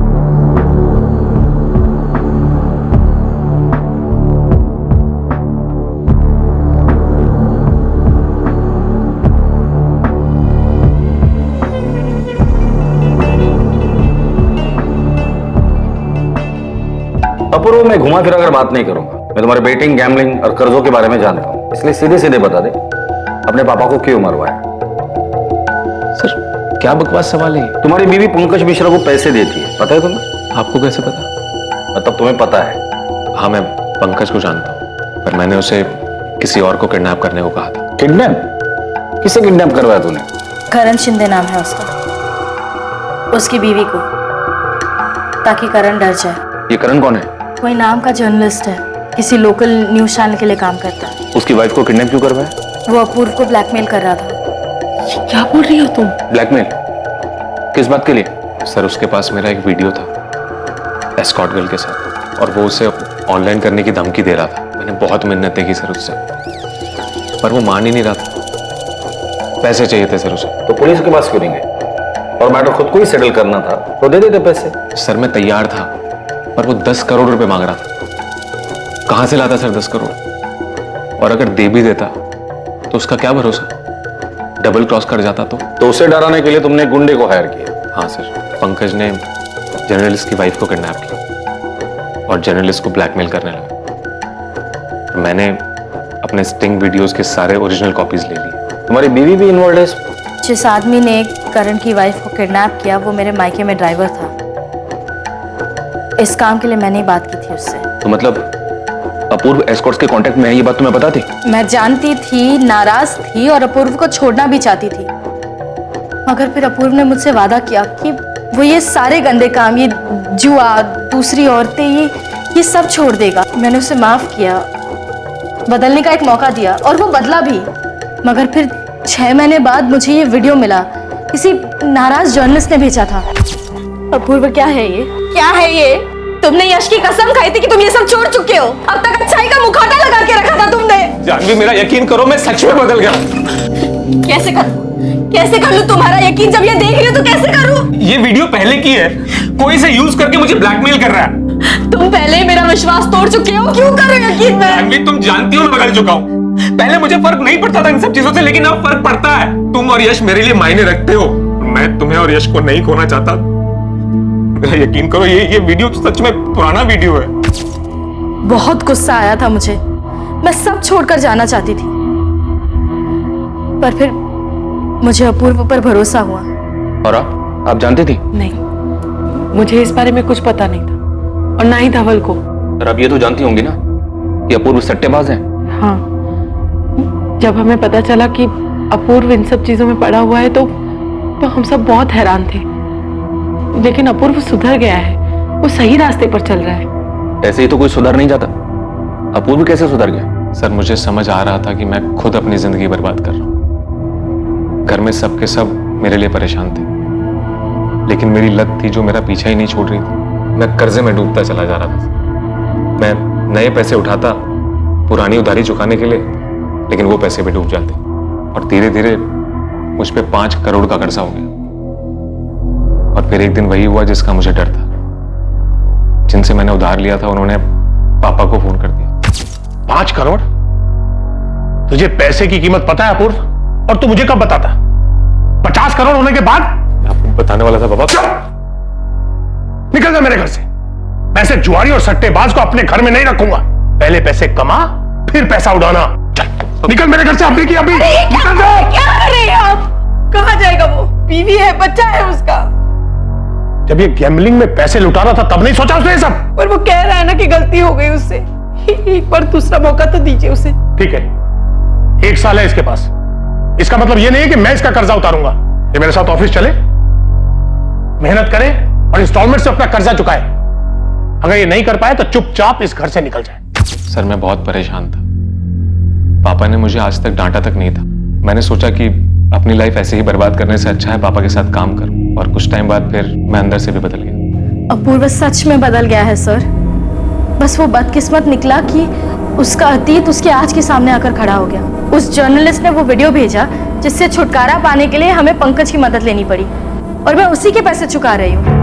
अपूर्व, मैं घुमा फिरा कर बात नहीं करूंगा। मैं तुम्हारे बेटिंग, गैम्बलिंग और कर्जों के बारे में जानता हूं, इसलिए सीधे सीधे बता दे अपने पापा को क्यों मरवाया। सर, क्या बकवास सवाल है? तुम्हारी बीवी पंकज मिश्रा को पैसे देती है, पता है तुम्हें? आपको कैसे पता? मतलब तुम्हें पता है? हाँ, मैं पंकज को जानता हूँ, पर मैंने उसे किसी और को किडनैप करने को कहा था। किडनैप? किसे किडनैप करवाया तूने? करण शिंदे नाम है उसका, उसकी बीवी को, ताकि करण डर जाए। ये करण कौन है? कोई नाम का जर्नलिस्ट है, किसी लोकल न्यूज चैनल के लिए काम करता है। उसकी वाइफ को किडनैप क्यों करवाया? वो अपूर्व को ब्लैकमेल कर रहा था। क्या बोल रही हो तुम? ब्लैकमेल? किस बात के लिए? सर, उसके पास मेरा एक वीडियो था एस्कॉर्ट गर्ल के साथ, और वो उसे ऑनलाइन करने की धमकी दे रहा था। मैंने बहुत मिन्नतें की सर उससे, पर वो मान ही नहीं रहा था। पैसे चाहिए थे सर उसे। तो पुलिस के पास क्यों नहीं गए? और मैटर खुद को ही सेटल करना था तो दे देते पैसे। सर, मैं तैयार था, पर वो 10 करोड़ रुपए मांग रहा था। कहां से लाता सर 10 करोड़? और अगर दे भी देता तो उसका क्या भरोसा, डबल क्रॉस कर जाता तो उसे डराने के लिए तुमने गुंडे को हायर किया? हाँ सर, पंकज ने जर्नलिस्ट की वाइफ को किडनैप किया और जर्नलिस्ट को ब्लैकमेल करने लगा। मैंने अपने स्टिंग वीडियोस के सारे ओरिजिनल कॉपीज ले लिए। तुम्हारी बीवी भी इन्वॉल्व है? जिस आदमी ने करण की वाइफ को किडनैप किया वो मेरे मायके में ड्राइवर था। इस काम के लिए मैंने ही बात की थी उससे। तो मतलब अपूर्व एस्कॉर्ट्स के कांटेक्ट में है, ये बात तुम्हें पता थी? मैं जानती थी, नाराज थी और अपूर्व को छोड़ना भी चाहती थी, मगर फिर अपूर्व ने मुझसे वादा किया कि वो ये सारे गंदे काम, ये जुआ, दूसरी औरतें, ये सब छोड़ देगा। मैंने उसे माफ किया बदलने का एक मौका दिया और वो बदला भी। मगर फिर 6 महीने बाद मुझे ये वीडियो मिला, किसी नाराज जर्नलिस्ट ने भेजा था। अपूर्व, क्या है ये? क्या है ये? तुमने यश की कसम खाई थी कि तुम ये सब छोड़ चुके हो। अब तक अच्छाई का मुखौटा लगा के रखा था तुमने। जानवी, मेरा यकीन करो, मैं सच में बदल गया। कैसे कर लूं तुम्हारा यकीन? जब ये देख रही हो तो कैसे करूं? ये वीडियो पहले की है, कोई इसे यूज करके मुझे ब्लैकमेल कर रहा है। तुम पहले ही मेरा विश्वास तोड़ चुके हो, क्यों कर रहे हो यकीन में? जानवी, तुम जानती हो मैं बदल चुका हूँ। पहले मुझे फर्क नहीं पड़ता था इन सब चीजों से, लेकिन अब फर्क पड़ता है। तुम और यश मेरे लिए मायने रखते हो। मैं तुम्हें और यश को नहीं खोना चाहता। मेरा यकीन करो, ये वीडियो सच में पुराना वीडियो है। बहुत गुस्सा आया था मुझे, मैं सब छोड़कर जाना चाहती थी, पर फिर मुझे अपूर्व पर भरोसा हुआ। और आप जानती थी? नहीं, मुझे इस बारे में कुछ पता नहीं था, और ना ही धवल को। पर अब ये तो जानती होंगी ना कि अपूर्व सट्टेबाज है। हाँ, जब हमें पता चला कि अपूर्व इन सब चीजों में पड़ा हुआ है तो हम सब बहुत हैरान थे। लेकिन अपूर्व सुधर गया है, वो सही रास्ते पर चल रहा है। ऐसे ही तो कोई सुधर नहीं जाता। अपूर्व कैसे सुधर गया? सर, मुझे समझ आ रहा था कि मैं खुद अपनी जिंदगी बर्बाद कर रहा हूँ। घर में सबके सब मेरे लिए परेशान थे, लेकिन मेरी लत थी जो मेरा पीछा ही नहीं छोड़ रही थी। मैं कर्जे में डूबता चला जा रहा था। मैं नए पैसे उठाता पुरानी उधारी चुकाने के लिए, लेकिन वो पैसे भी डूब जाते, और धीरे धीरे मुझ पे 5 करोड़ का कर्जा हो गया। और फिर एक दिन वही हुआ जिसका मुझे डर था। जिनसे मैंने उधार लिया था उन्होंने पापा को फोन कर दिया। 5 करोड़? तुझे पैसे की कीमत पता है अपूर्व? और तू मुझे कब बताता? 50 करोड़ होने के बाद? आपको बताने वाला था पापा। निकल जा मेरे घर से। मैं ऐसे जुआरी और सट्टेबाज को अपने घर में नहीं रखूंगा। पहले पैसे कमा, फिर पैसा उड़ाना। चल निकल मेरे घर से अभी की अभी। निकल जा। क्या कर रहे हैं आप? कहाँ जाएगा वो? बीवी है, बच्चा है उसका। जब ये गैम्बलिंग में पैसे लुटा रहा था तब नहीं सोचा उसने ये सब? पर वो कह रहा है ना कि गलती हो गई उससे। एक बार दूसरा मौका तो दीजिए उसे। ठीक है, 1 साल है इसके पास। इसका मतलब ये नहीं है कि मैं इसका कर्जा उतारूंगा। ये मेरे साथ ऑफिस चले, मेहनत करे और इंस्टॉलमेंट से अपना कर्जा चुकाए। अगर ये नहीं कर पाए तो चुपचाप इस घर से निकल जाए। सर, मैं बहुत परेशान था। पापा ने मुझे आज तक डांटा तक नहीं था। मैंने सोचा कि अपनी लाइफ ऐसे ही बर्बाद करने से अच्छा है पापा के साथ काम करूं, और कुछ टाइम बाद फिर मैं अंदर से भी बदल गया। अपूर्व सच में बदल गया है सर। बस वो बदकिस्मत निकला कि उसका अतीत उसके आज के सामने आकर खड़ा हो गया। उस जर्नलिस्ट ने वो वीडियो भेजा जिससे छुटकारा पाने के लिए हमें पंकज की मदद लेनी पड़ी, और मैं उसी के पैसे चुका रही हूँ।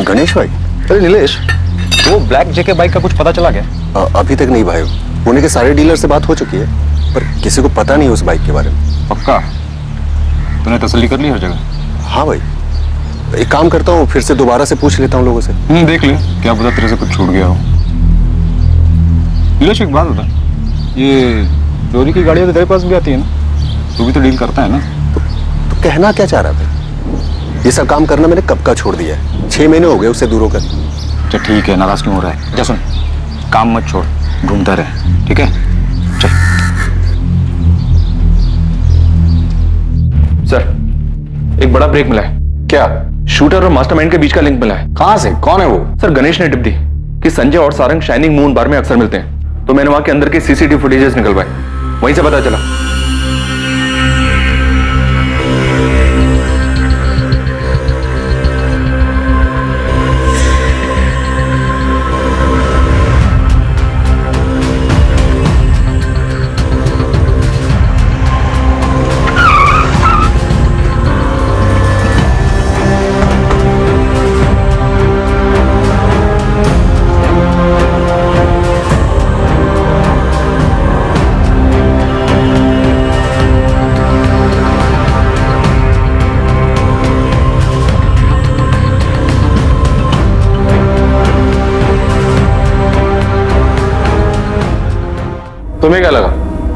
गणेश भाई, अरे नीलेश, वो ब्लैक जेके बाइक का कुछ पता चला क्या? अभी तक नहीं भाई। पुणे के सारे डीलर से बात हो चुकी है, पर किसी को पता नहीं उस बाइक के बारे में। पक्का? तूने तसल्ली कर ली हर जगह? हाँ भाई, एक काम करता हूँ, फिर से दोबारा से पूछ लेता हूँ लोगों से। देख ले, क्या पता तेरे से कुछ छूट गया हो। नीलेश, एक बात बता, ये चोरी की गाड़ियाँ तो तेरे पास भी आती है ना? तू भी तो डील करता है ना? तो कहना क्या चाह रहा था? ये सब काम करना मैंने कब का छोड़ दिया है। 6 महीने हो गए उससे दूर होकर। अच्छा ठीक है, नाराज क्यों हो रहा है? जा सुन, काम मत छोड़, ढूंढता रहे, ठीक है? चल। सर, एक बड़ा ब्रेक मिला है। क्या? शूटर और मास्टरमाइंड के बीच का लिंक मिला है। कहां से? कौन है वो? सर, गणेश ने टिप दी कि संजय और सारंग शाइनिंग मून बार में अक्सर मिलते हैं, तो मैंने वहां के अंदर के सीसीटीवी फुटेजेस निकलवाए, वहीं से पता चला। तुम्हें क्या लगा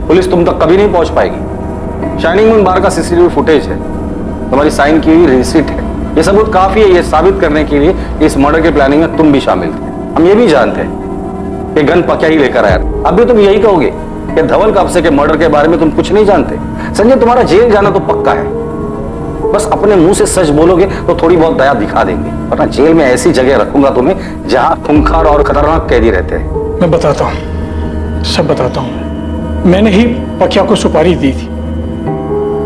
पुलिस तुम तक कभी नहीं पहुंच पाएगी? शाइनिंग मून बार का सीसीटीवी फुटेज है, तुम्हारी साइन की हुई रिसीट है, ये सबूत काफी है ये साबित करने के लिए इस मर्डर के प्लानिंग में तुम भी शामिल थे। हम ये भी जानते हैं कि गन पक्या ही लेकर आया। अब भी तुम यही कहोगे कि धवल कापसे के मर्डर के बारे में तुम कुछ नहीं जानते? संजय, तुम्हारा जेल जाना तो पक्का है, बस अपने मुंह से सच बोलोगे तो थोड़ी बहुत दया दिखा देंगे, वरना जेल में ऐसी जगह रखूंगा तुम्हें जहां खूंखार और खतरनाक कैदी रहते हैं। मैं बताता हूँ, सब बताता हूँ। मैंने ही पकिया को सुपारी दी थी,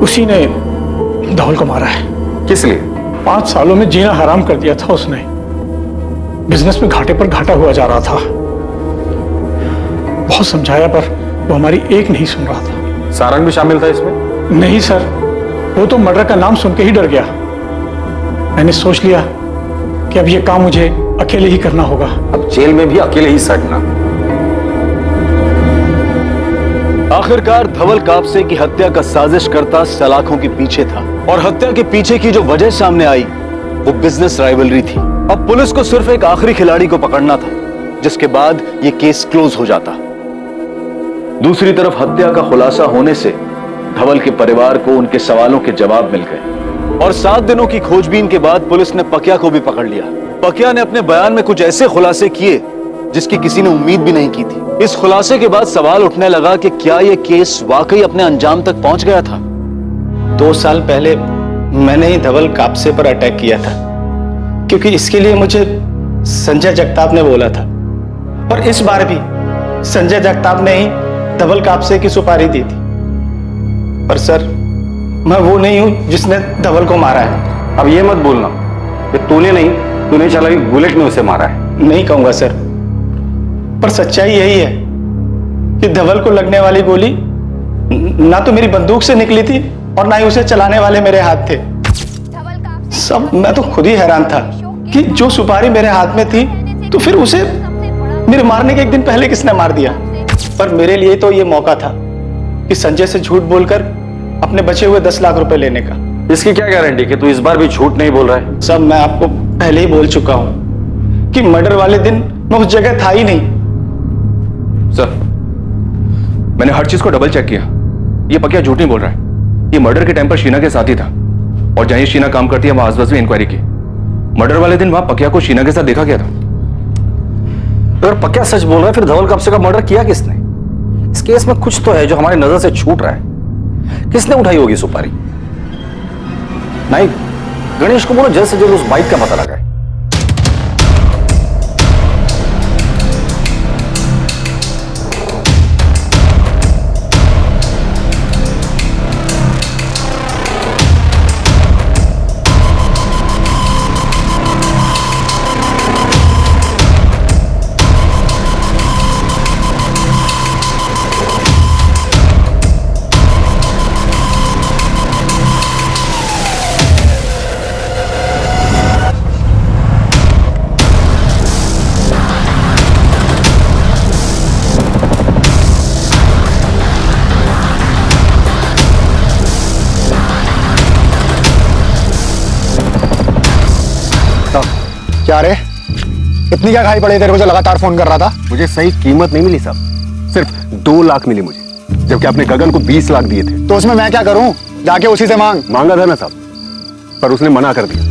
उसी ने धवल को मारा है। किस लिए? 5 सालों में जीना हराम कर दिया था उसने। बिजनेस में घाटे पर घाटा हुआ जा रहा था। बहुत समझाया पर वो हमारी एक नहीं सुन रहा था। सारंग भी शामिल था इसमें? नहीं सर, वो तो मर्डर का नाम सुन के ही डर गया। मैंने सोच लिया कि अब ये काम मुझे अकेले ही करना होगा। अब जेल में भी अकेले ही सड़ना। आखिरकार धवल कापसे की हत्या का साजिश करता सलाखों के पीछे था, और हत्या के पीछे की जो वजह सामने आई वो बिजनेस राइवलरी थी। अब पुलिस को सिर्फ एक आखिरी खिलाड़ी को पकड़ना था, जिसके बाद ये केस क्लोज हो जाता। दूसरी तरफ हत्या का खुलासा होने से धवल के परिवार को उनके सवालों के जवाब मिल गए, और 7 दिनों की खोजबीन के बाद पुलिस ने पकिया को भी पकड़ लिया। पकिया ने अपने बयान में कुछ ऐसे खुलासे किए जिसकी किसी ने उम्मीद भी नहीं की थी। इस खुलासे के बाद सवाल उठने लगा कि क्या यह केस वाकई अपने अंजाम तक पहुंच गया था। 2 साल पहले मैंने ही धवल कापसे पर अटैक किया था, क्योंकि इसके लिए मुझे संजय जगताप ने बोला था, और इस बार भी संजय जगताप ने ही धवल कापसे की सुपारी दी थी। पर सर, मैं वो नहीं हूं जिसने धवल को मारा है। अब ये मत बोलना कि तूने चलाई बुलेट ने उसे मारा है। नहीं कहूंगा सर, पर सच्चाई यही है कि धवल को लगने वाली गोली ना तो मेरी बंदूक से निकली थी और ना ही उसे चलाने वाले मेरे हाथ थे। सब मैं तो खुद ही हैरान था कि जो सुपारी मेरे हाथ में थी तो फिर उसे मेरे मारने के 1 दिन पहले किसने मार दिया। पर मेरे लिए तो ये मौका था कि संजय से झूठ बोलकर अपने बचे हुए 10 लाख रुपए लेने का। इसकी क्या गारंटी कि तू इस बार भी झूठ नहीं बोल रहा है? सब मैं आपको पहले ही बोल चुका हूं कि मर्डर वाले दिन मैं उस जगह था ही नहीं। सर, मैंने हर चीज को डबल चेक किया। ये पकिया झूठ नहीं बोल रहा है। ये मर्डर के टाइम पर शीना के साथ ही था, और जहां शीना काम करती है वहां आसपास भी इंक्वायरी की। मर्डर वाले दिन वहां पकिया को शीना के साथ देखा गया था। अगर पकिया सच बोल रहा है, फिर धवल कापसे का मर्डर किया किसने? इस केस में कुछ तो है जो हमारी नजर से छूट रहा है। किसने उठाई होगी सुपारी? नहीं, गणेश को बोलो जल्द से जल्द उस बाइक का पता लगाए। क्या रे, इतनी क्या खाई पड़ी तेरे को जो लगातार फोन कर रहा था? मुझे सही कीमत नहीं मिली साहब, सिर्फ 2 लाख मिली मुझे, जबकि आपने गगन को 20 लाख दिए थे। तो उसमें मैं क्या करूं? जाके उसी से मांगा था ना साहब, पर उसने मना कर दिया,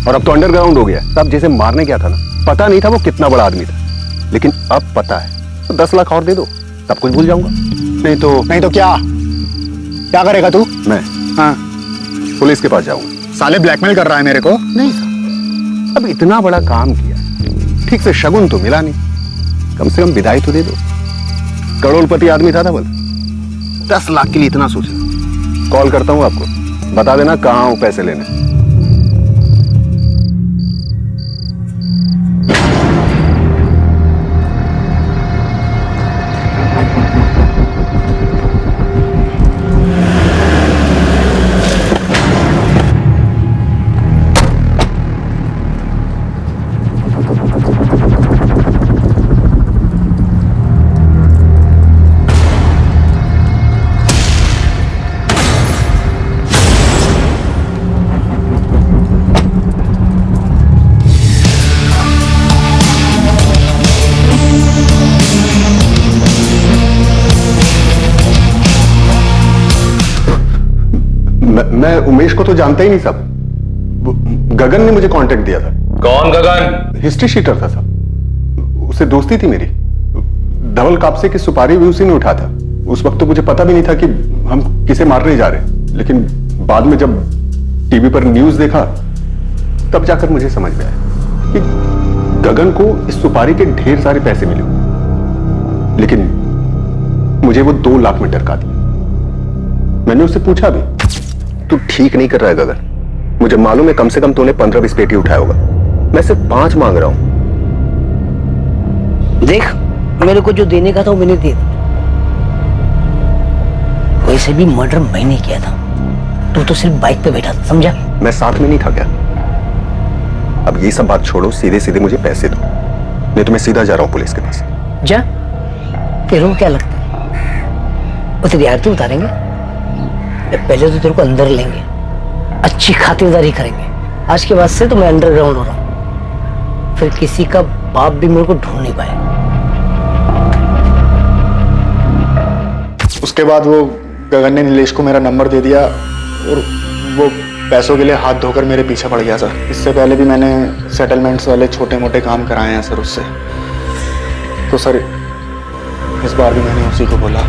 और अब तो अंडरग्राउंड हो गया। तब जैसे मारने गया था ना, पता नहीं था वो कितना बड़ा आदमी था, लेकिन अब पता है। तो 10 लाख और दे दो, सब कुछ भूल जाऊंगा। नहीं तो क्या करेगा तू? मैं पुलिस के पास जाऊंगा। साले ब्लैकमेल कर रहा है मेरे को? नहीं साहब, अब इतना बड़ा काम किया, ठीक से शगुन तो मिला नहीं, कम से कम विदाई तो दे दो। करोड़पति आदमी था धवल, 10 लाख के लिए इतना सोचा। कॉल करता हूं आपको, बता देना कहां हूं पैसे लेने। मैं उमेश को तो जानता ही नहीं साहब, गगन ने मुझे कांटेक्ट दिया था। कौन गगन? हिस्ट्री शीटर था साहब, उससे दोस्ती थी मेरी। धवल कापसे की सुपारी भी उसी ने उठा था। उस वक्त तो मुझे पता भी नहीं था कि हम किसे मारने जा रहे हैं, लेकिन बाद में जब टीवी पर न्यूज देखा, तब जाकर मुझे समझ में आया कि गगन को इस सुपारी के ढेर सारे पैसे मिले, लेकिन मुझे वो 2 लाख में टरका दिया। मैंने उससे पूछा भी, तू ठीक नहीं कर रहा है गगन, मुझे मालूम है कम से कम तूने 15-20 पेटी उठाया होगा, मैं सिर्फ 5 मांग रहा हूं। देख, मेरे को जो देने का था वो मैंने दे दिया। वैसे भी मर्डर मैंने किया था, तू तो सिर्फ बाइक पे बैठा था, समझा? मैं साथ में नहीं था क्या? अब ये सब बात छोड़ो, सीधे सीधे मुझे पैसे दो, नहीं तो मैं सीधा जा रहा हूं पुलिस के पास। जा, तेरे को क्या लगता है वो तेरी आरती उतारेंगे? पहले तो तेरे को अंदर लेंगे, अच्छी खातिरदारी करेंगे। आज के बाद से तो मैं अंडरग्राउंड हो रहा हूं, फिर किसी का बाप भी मेरे को ढूंढ नहीं पाए। उसके बाद वो गगन ने नीलेश को मेरा नंबर दे दिया और वो पैसों के लिए हाथ धोकर मेरे पीछे पड़ गया सर। इससे पहले भी मैंने सेटलमेंट्स वाले छोटे मोटे काम कराए हैं सर उससे, तो सर इस बार भी मैंने उसी को बोला।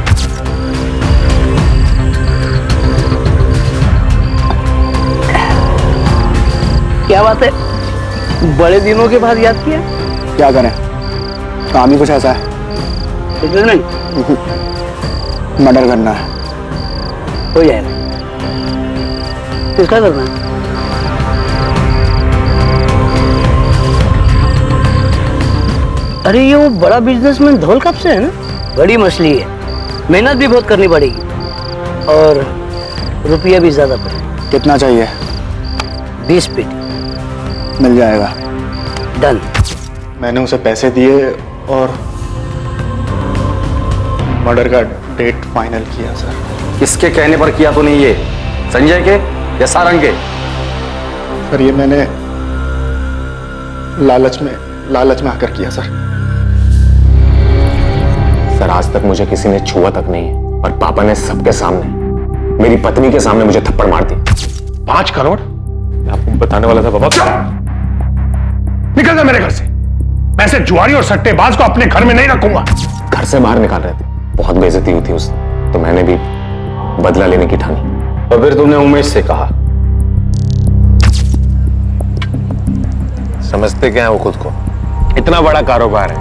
क्या बात है, बड़े दिनों के बाद याद किया? क्या करें, काम ही कुछ ऐसा है। कुछ नहीं, मर्डर करना है। हो जाएगा। किसका करना है? अरे ये वो बड़ा बिजनेसमैन धौल कब से है ना, बड़ी मछली है, मेहनत भी बहुत करनी पड़ेगी और रुपया भी ज्यादा पड़ेगा। कितना चाहिए? 20 पेटी। मिल जाएगा। डन। मैंने उसे पैसे दिए और मर्डर का डेट फाइनल किया सर। किसके कहने पर किया तूने ये, संजय के या सारंग के? सर ये मैंने लालच में आकर किया सर। सर आज तक मुझे किसी ने छुआ तक नहीं है, और पापा ने सबके सामने, मेरी पत्नी के सामने मुझे थप्पड़ मार दिया। 5 करोड़? मैं आपको बताने वाला था पापा। निकल जा मेरे घर से, मैं ऐसे जुआरी और सट्टेबाज को अपने घर में नहीं रखूंगा। घर से बाहर निकाल रहे थे, बहुत बेइज्जती हुई थी उस, तो मैंने भी बदला लेने की ठानी। तो फिर तुमने उमेश से कहा? समझते क्या है वो खुद को, इतना बड़ा कारोबार है,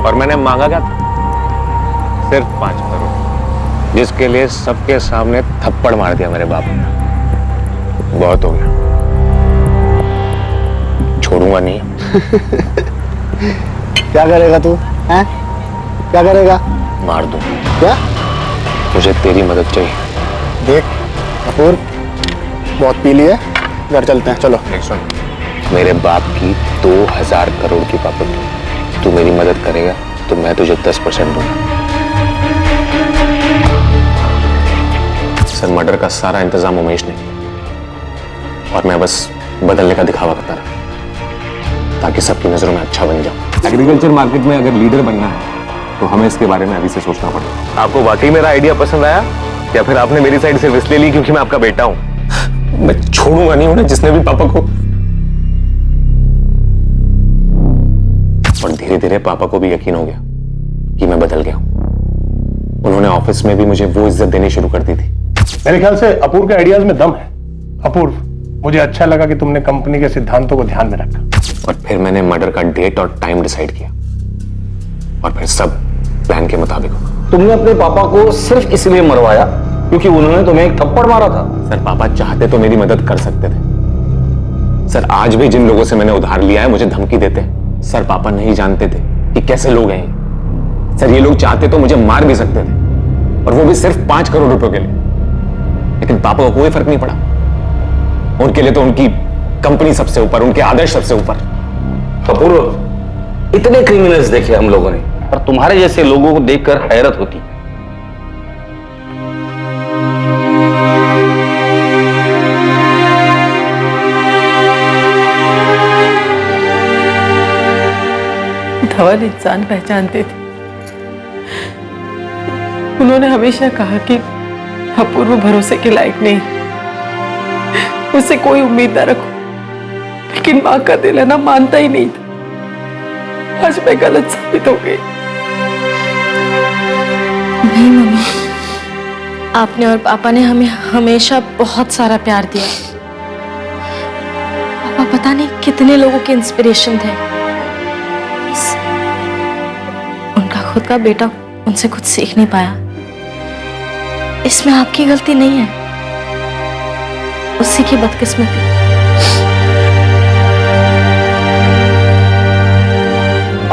और मैंने मांगा क्या था? सिर्फ 5 करोड़, जिसके लिए सबके सामने थप्पड़ मार दिया मेरे बाप ने। बहुत हो गया, छोड़ूंगा नहीं। क्या करेगा तू? हैं? क्या करेगा? मार दूं। क्या? मुझे तेरी मदद चाहिए। देख कपूर, बहुत पी लिए, घर चलते हैं, चलो। सुन, मेरे बाप की 2000 करोड़ की प्रॉपर्टी, तू मेरी मदद करेगा तो मैं तुझे 10% दूंगा। सर मर्डर का सारा इंतजाम उमेश ने, और मैं बस बदलने का दिखावा करता रहा ताकि सबकी नजरों में अच्छा बन जाऊं। एग्रीकल्चर मार्केट में अगर लीडर बनना है तो हमें इसके बारे में अभी से सोचना पड़ेगा। आपको वाकई मेरा आइडिया पसंद आया, या फिर आपने मेरी साइड से रिस्क ले ली क्योंकि मैं आपका बेटा हूं? मैं छोड़ूंगा नहीं उन्हें जिसने भी पापा को, और धीरे धीरे पापा को भी यकीन हो गया कि मैं बदल गया हूं। उन्होंने ऑफिस में भी मुझे वो इज्जत देनी शुरू कर दी थी। मेरे ख्याल से अपूर्व के आइडियाज में दम है। अपूर्व, मुझे अच्छा लगा कि तुमने कंपनी के सिद्धांतों को ध्यान में रखा। और फिर मैंने मर्डर का डेट और टाइम डिसाइड किया, और फिर सब प्लान के मुताबिक होगा। तुमने अपने पापा को सिर्फ इसलिए मरवाया क्योंकि उन्होंने तुम्हें एक थप्पड़ मारा था? सर पापा चाहते तो मेरी मदद कर सकते थे। सर आज भी जिन लोगों से मैंने उधार लिया है मुझे धमकी देते हैं। सर पापा नहीं जानते थे कि कैसे लोग हैं ये। सर ये लोग चाहते तो मुझे मार भी सकते थे, और वो भी सिर्फ 5 करोड़ रुपयों के लिए, लेकिन पापा को कोई फर्क नहीं पड़ा। उनके लिए तो उनकी कंपनी सबसे ऊपर, उनके आदर्श सबसे ऊपर। अपूर्व, इतने क्रिमिनल्स देखे हम लोगों ने, पर तुम्हारे जैसे लोगों को देखकर हैरत होती। धवल इंसान पहचानते थे। उन्होंने हमेशा कहा कि अपूर्व भरोसे के लायक नहीं, उससे कोई उम्मीद न रखो, लेकिन मां का दिल है ना, मानता ही नहीं था। आज मैं गलत साबित हो गई। नहीं मम्मी, आपने और पापा ने हमें हमेशा बहुत सारा प्यार दिया। पता नहीं कितने लोगों के इंस्पिरेशन थे। उनका खुद का बेटा उनसे कुछ सीख नहीं पाया। इसमें आपकी गलती नहीं है, उसी की बदकिस्मती।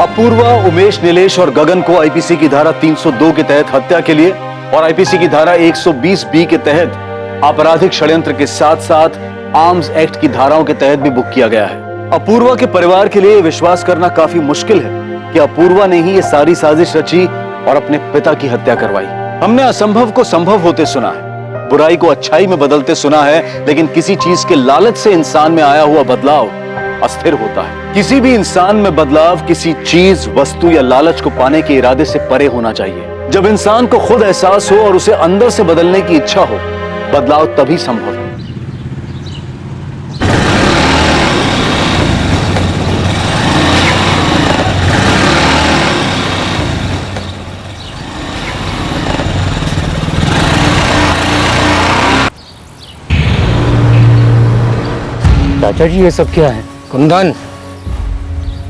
अपूर्वा, उमेश, नीलेश और गगन को आईपीसी की धारा 302 के तहत हत्या के लिए और आईपीसी की धारा 120 बी के तहत आपराधिक षड्यंत्र के साथ साथ आर्म्स एक्ट की धाराओं के तहत भी बुक किया गया है। अपूर्वा के परिवार के लिए विश्वास करना काफी मुश्किल है कि अपूर्वा ने ही ये सारी साजिश रची और अपने पिता की हत्या करवाई। हमने असंभव को संभव होते सुना है, बुराई को अच्छाई में बदलते सुना है, लेकिन किसी चीज के लालच से इंसान में आया हुआ बदलाव अस्थिर होता है। किसी भी इंसान में बदलाव किसी चीज, वस्तु या लालच को पाने के इरादे से परे होना चाहिए। जब इंसान को खुद एहसास हो और उसे अंदर से बदलने की इच्छा हो, बदलाव तभी संभव है। चाचा जी, ये सब क्या है? कुंदन,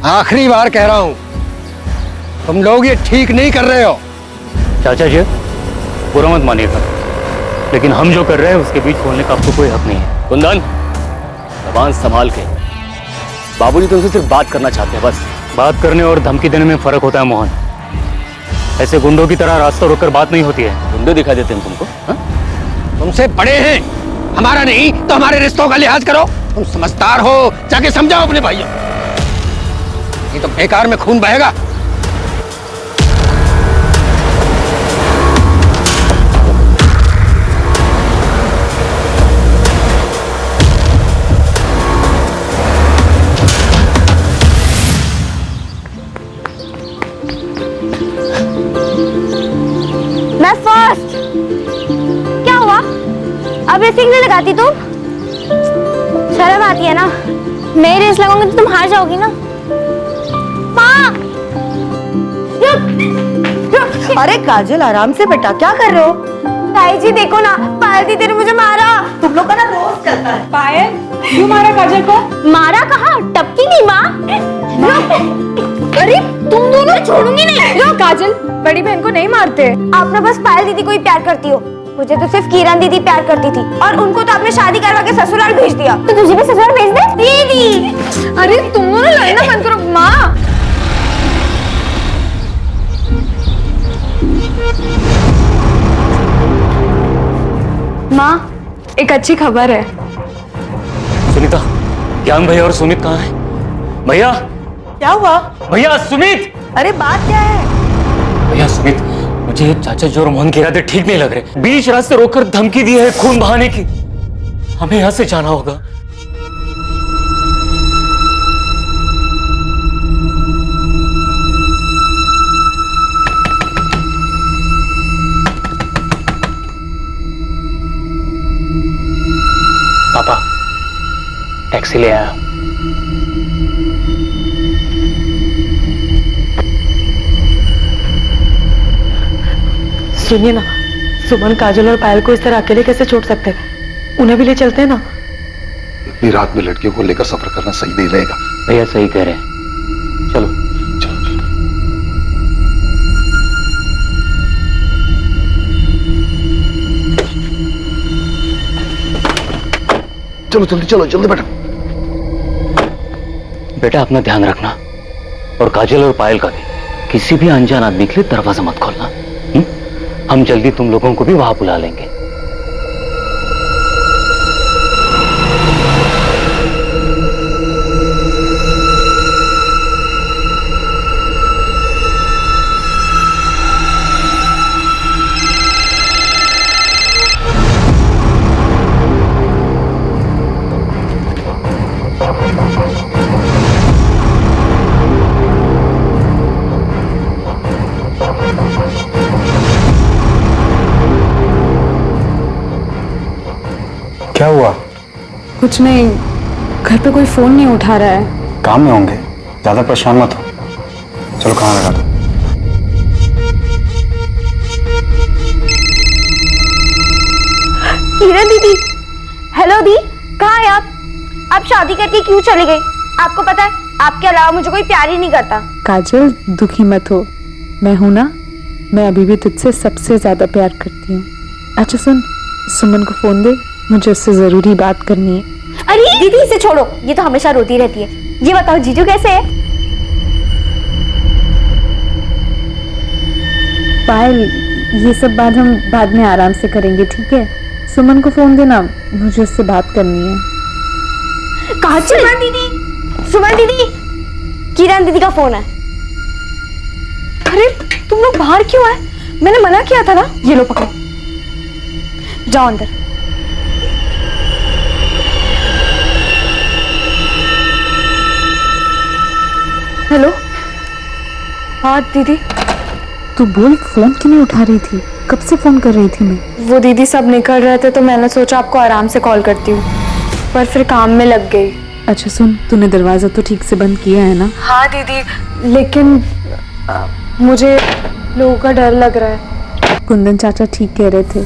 आखिरी बार कह रहा हूं, तुम लोग ये ठीक नहीं कर रहे हो। चाचा जी, बुरा मत मानिएगा, लेकिन हम जो कर रहे हैं उसके बीच बोलने का आपको कोई हक नहीं है। कुंदन, जबान संभाल के। बाबूजी तुमसे सिर्फ बात करना चाहते हैं, बस। बात करने और धमकी देने में फर्क होता है मोहन। ऐसे गुंडों की तरह रास्ता रोककर बात नहीं होती है। गुंडे दिखा देते हैं तुमको? तुमसे बड़े हैं, हमारा नहीं तो हमारे रिश्तों का लिहाज करो। तुम समझदार हो, जाके समझाओ अपने भाइयों। ये तो बेकार में खून बहेगा। मैं फर्स्ट। क्या हुआ? अब रेसिंग नहीं लगाती तुम? शर्म आती है ना? मैं रेस लगाऊंगी तो तुम हार जाओगी ना। माँ! अरे काजल, आराम से बेटा, क्या कर रहे हो? ताई जी देखो ना, पायल दीदी ने मुझे मारा। तुम लोग का ना रोज चलता है। पायल, क्यों मारा काजल को? मारा कहाँ? टपकी नहीं माँ। अरे तुम दोनों छोड़ूंगी नहीं। लो काजल, बड़ी बहन को नहीं मारते। आप ना बस पायल दीदी को ही प्यार करती हो। मुझे तो सिर्फ किरण दीदी प्यार करती थी, और उनको तो आपने शादी करवा के ससुराल भेज दिया। तो तुझे भी ससुराल भेज दे दीदी। अरे तुम दोनों लड़ना बंद करो। माँ, माँ, एक अच्छी खबर है। सुनीता, ज्ञान भैया और सुमित कहाँ हैं? भैया, क्या हुआ? भैया सुमित। अरे बात क्या है? भैया सुमित, मुझे चाचा जी और मोहन के इरादे ठीक नहीं लग रहे। बीच रास्ते रोककर धमकी दी है खून बहाने की। हमें यहां से जाना होगा। पापा, टैक्सी ले आया। सुनिए ना, सुमन, काजल और पायल को इस तरह अकेले कैसे छोड़ सकते हैं? उन्हें भी ले चलते हैं ना। इतनी रात में लड़कियों को लेकर सफर करना सही नहीं रहेगा। भैया सही कह रहे हैं, चलो। चलो जल्दी चलो, जल्दी बैठो। बेटा अपना ध्यान रखना, और काजल और पायल का भी। किसी भी अनजान आदमी के लिए दरवाजा मत खोलना। हम जल्दी तुम लोगों को भी वहां बुला लेंगे। क्या हुआ? कुछ नहीं, घर पे कोई फोन नहीं उठा रहा है। काम में होंगे, ज्यादा परेशान मत हो। चलो खाना लगा दो। किरण दीदी, हेलो दी, कहाँ हैं आप? आप शादी करके क्यों चली गई? आपको पता है आपके अलावा मुझे कोई प्यार ही नहीं करता। काजल दुखी मत हो, मैं हूं ना, मैं अभी भी तुझसे सबसे ज्यादा प्यार करती हूँ। अच्छा सुन, सुमन को फोन दे, मुझे उससे जरूरी बात करनी है। अरे दीदी इसे छोड़ो, ये तो हमेशा रोती रहती है। ये बताओ जीजू कैसे है? पायल, ये सब बात हम बाद में आराम से करेंगे, ठीक है? सुमन को फोन देना, मुझे उससे बात करनी है। कहाँ सुमन दीदी? सुमन दीदी, किरण दीदी का फोन है। अरे तुम लोग बाहर क्यों आए? मैंने मना किया था ना। ये लो पकड़ो, जाओ अंदर। हेलो। हाँ दीदी। तू बोल, फोन क्यों नहीं उठा रही थी? कब से फोन कर रही थी मैं? वो दीदी सब निकल रहे थे तो मैंने सोचा आपको आराम से कॉल करती हूँ, पर फिर काम में लग गई। अच्छा सुन, तूने दरवाजा तो ठीक से बंद किया है ना? हाँ दीदी, लेकिन मुझे लोगों का डर लग रहा है। कुंदन चाचा ठीक कह रहे थे,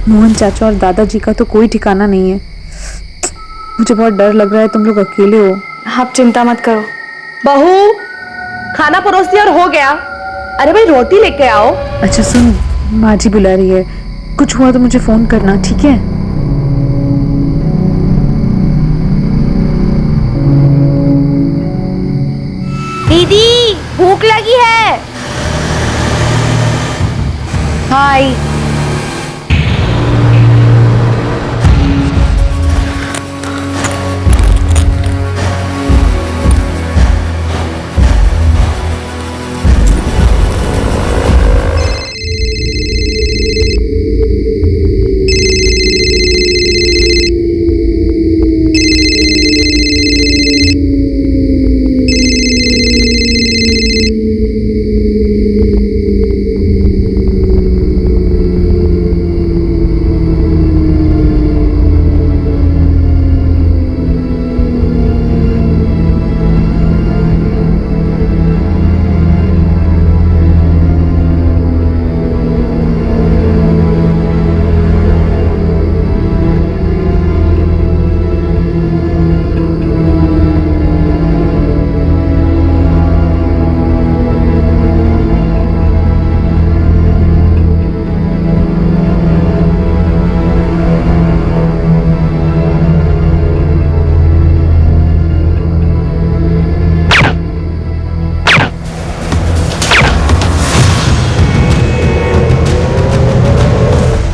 मोहन चाचा और दादाजी का तो कोई ठिकाना नहीं है। मुझे बहुत डर लग रहा है, तुम लोग अकेले हो। आप चिंता मत करो। बहू, खाना परोस दिया और हो गया। अरे भाई रोटी लेके आओ। अच्छा सुन, माँ जी बुला रही है, कुछ हुआ तो मुझे फोन करना, ठीक है? दीदी भूख लगी है। हाय।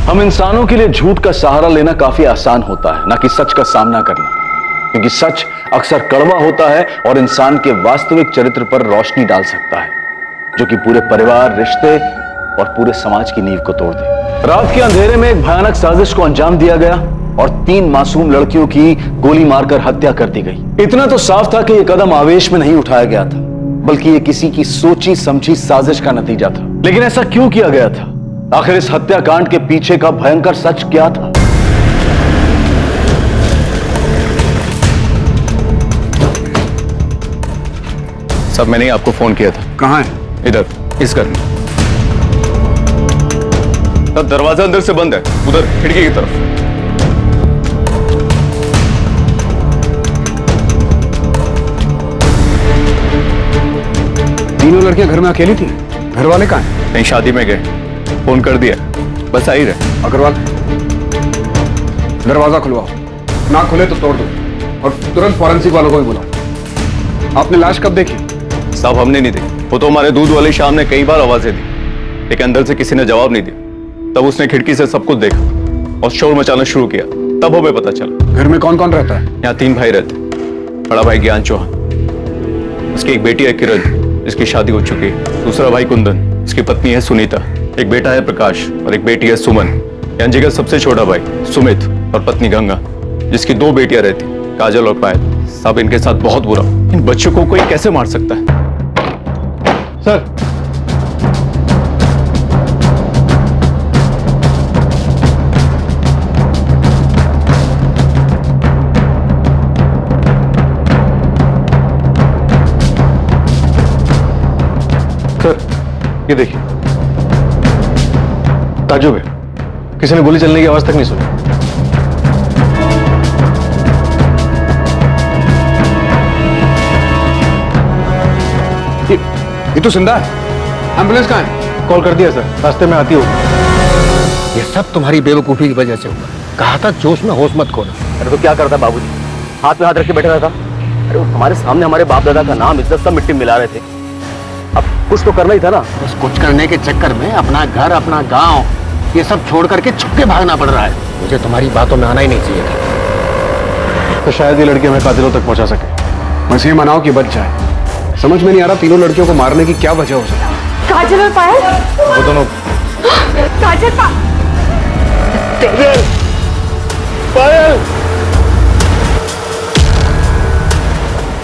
हम इंसानों के लिए झूठ का सहारा लेना काफी आसान होता है, ना कि सच का सामना करना, क्योंकि सच अक्सर कड़वा होता है और इंसान के वास्तविक चरित्र पर रोशनी डाल सकता है, जो कि पूरे परिवार, रिश्ते और पूरे समाज की नींव को तोड़ दे। रात के अंधेरे में एक भयानक साजिश को अंजाम दिया गया और 3 मासूम लड़कियों की गोली मारकर हत्या कर दी गई। इतना तो साफ था कि यह कदम आवेश में नहीं उठाया गया था, बल्कि यह किसी की सोची समझी साजिश का नतीजा था। लेकिन ऐसा क्यों किया गया था? आखिर इस हत्याकांड के पीछे का भयंकर सच क्या था? सब मैंने ही आपको फोन किया था। कहां है? इधर, इस घर में। तब दरवाजा अंदर से बंद है, उधर खिड़की की तरफ। तीनों लड़कियां घर में अकेली थी? घर वाले कहां हैं? नहीं, शादी में गए। फोन कर दिया, बस आ ही रहे। अग्रवाल, दरवाजा खुलवाओ, ना खुले तो तोड़ दो और तुरंत फॉरेंसिक वालों को भी बुलाओ। आपने लाश कब देखी? साहब हमने नहीं देखी, वो तो हमारे दूध वाली शाम ने कई बार आवाजें दी, लेकिन अंदर से किसी ने जवाब नहीं दिया। तब उसने खिड़की से सब कुछ देखा और शोर मचाना शुरू किया, तब हमें पता चला। घर में कौन कौन रहता है? यहाँ 3 भाई रहते। बड़ा भाई ज्ञान चौहान, उसकी एक बेटी है किरण, जिसकी शादी हो चुकी है। दूसरा भाई कुंदन, उसकी पत्नी है सुनीता। एक बेटा है प्रकाश और एक बेटी है सुमन। यांजी का सबसे छोटा भाई सुमित और पत्नी गंगा, जिसकी 2 बेटियां रहती, काजल और पायल। साहब इनके साथ बहुत बुरा। इन बच्चों को कोई कैसे मार सकता है? सर, ये देखिए, ताजुब है, किसी ने गोली चलने की आवाज तक नहीं सुनी। ये तो जिंदा है। एम्बुलेंस कहाँ है? कॉल कर दिया सर, रास्ते में आती होगी। ये सब तुम्हारी बेवकूफी की वजह से हुआ। कहा था जोश में होश मत खोना। अरे तो क्या करता बाबूजी, हाथ में हाथ रख के बैठा रहता। अरे वो हमारे सामने हमारे बाप दादा का नाम इज्जत सब मिट्टी में मिला रहे थे। अब कुछ तो करना ही था ना। बस कुछ करने के चक्कर में अपना घर, अपना गांव, ये सब छोड़ करके छुपके भागना पड़ रहा है। मुझे तुम्हारी बातों में आना ही नहीं चाहिए था। तो शायद ये लड़की हमें कातिलों तक पहुंचा सके। बस ये मनाओ कि बच जाए। समझ में नहीं आ रहा तीनों लड़कियों को मारने की क्या वजह हो सकती है। काजल और पायल, वो दोनों काजल पायल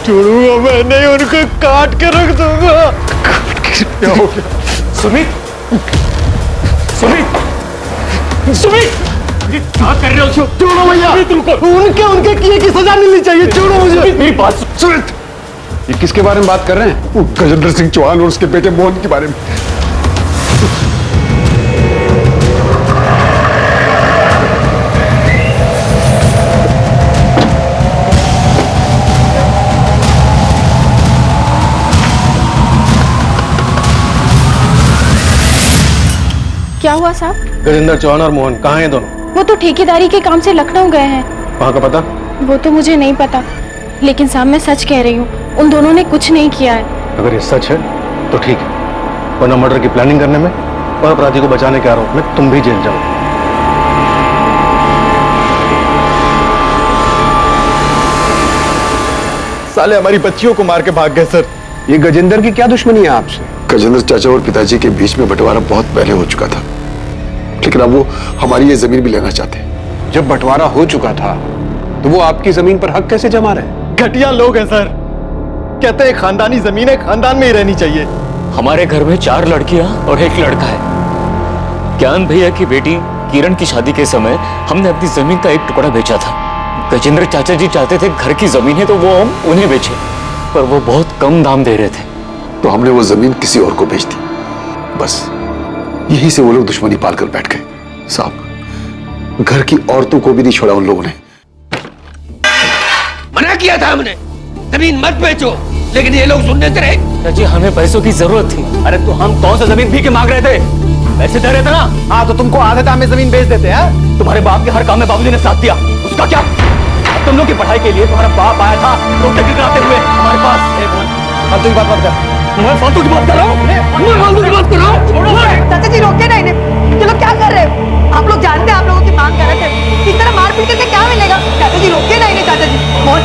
छोड़ूंगा मैं नहीं, उनको काट के रख दूंगा। क्या हो गया? सुमित, सुमित, सुमित, क्या कर रहे हो? छोड़ो भैया, उनके किए की सजा मिलनी चाहिए। छोड़ो मुझे। मेरी बात सुमित, ये किसके बारे में बात कर रहे हैं? वो गजेंद्र सिंह चौहान और उसके बेटे मोहन के बारे में। क्या हुआ साहब? गजेंद्र चौहान और मोहन कहाँ हैं दोनों? वो तो ठेकेदारी के काम से लखनऊ गए हैं। वहाँ का पता? वो तो मुझे नहीं पता, लेकिन साहब मैं सच कह रही हूँ, उन दोनों ने कुछ नहीं किया है। अगर ये सच है तो ठीक है, वरना मर्डर की प्लानिंग करने में और अपराधी को बचाने के आरोप में तुम भी जेल जाओ। साले हमारी बच्चियों को मार के भाग गए सर। ये गजेंद्र की क्या दुश्मनी है आपसे? गजेंद्र चाचा और पिताजी के बीच में बंटवारा बहुत पहले हो चुका था, लेकिन अब वो हमारी ये जमीन भी लेना चाहते हैं। जब बंटवारा हो चुका था तो वो आपकी जमीन पर हक कैसे जमा रहे? घटिया लोग हैं सर, कहते हैं खानदानी जमीन है, खानदान में ही रहनी चाहिए। हमारे घर में 4 लड़कियां और 1 लड़का है। ज्ञान भैया की बेटी किरण की शादी के समय हमने अपनी जमीन का एक टुकड़ा बेचा था। गजेंद्र चाचा जी चाहते थे घर की जमीन है तो वो हम उन्हें बेचे, पर वो बहुत कम दाम दे रहे थे, तो हमने वो जमीन किसी और को बेच दी। बस यही से वो लोग दुश्मनी पालकर बैठ गए। साहब, घर की औरतों को भी नहीं छोड़ा उन लोगों ने। मना किया था हमने, जमीन मत बेचो, लेकिन ये लोग सुनने से रहे। जी हमें पैसों की जरूरत थी। अरे तो हम कौन सा जमीन भी के मांग रहे थे? पैसे दे रहे थे ना। हाँ तो तुमको आधे दाम में जमीन बेच देते हैं। तुम्हारे बाप के हर काम में बाबूजी ने साथ दिया, उसका क्या? अब तुम लोग की पढ़ाई के लिए तुम्हारा बाप आया था रोटे गिराते हुए हमारे पास। फालतू की बात मत कर। मैं फालतू की बात कर रहा हूँ, मैं फालतू की बात कर रहा हूँ। चाचा जी रोके ना इन्हें। ये लोग क्या कर रहे हो? आप लोग जानते हैं आप लोगों की मांग कर रहे थे, इस तरह मार पीट करके क्या मिलेगा? चाचा जी रोके ना इन्हें। चाचा जी मोहन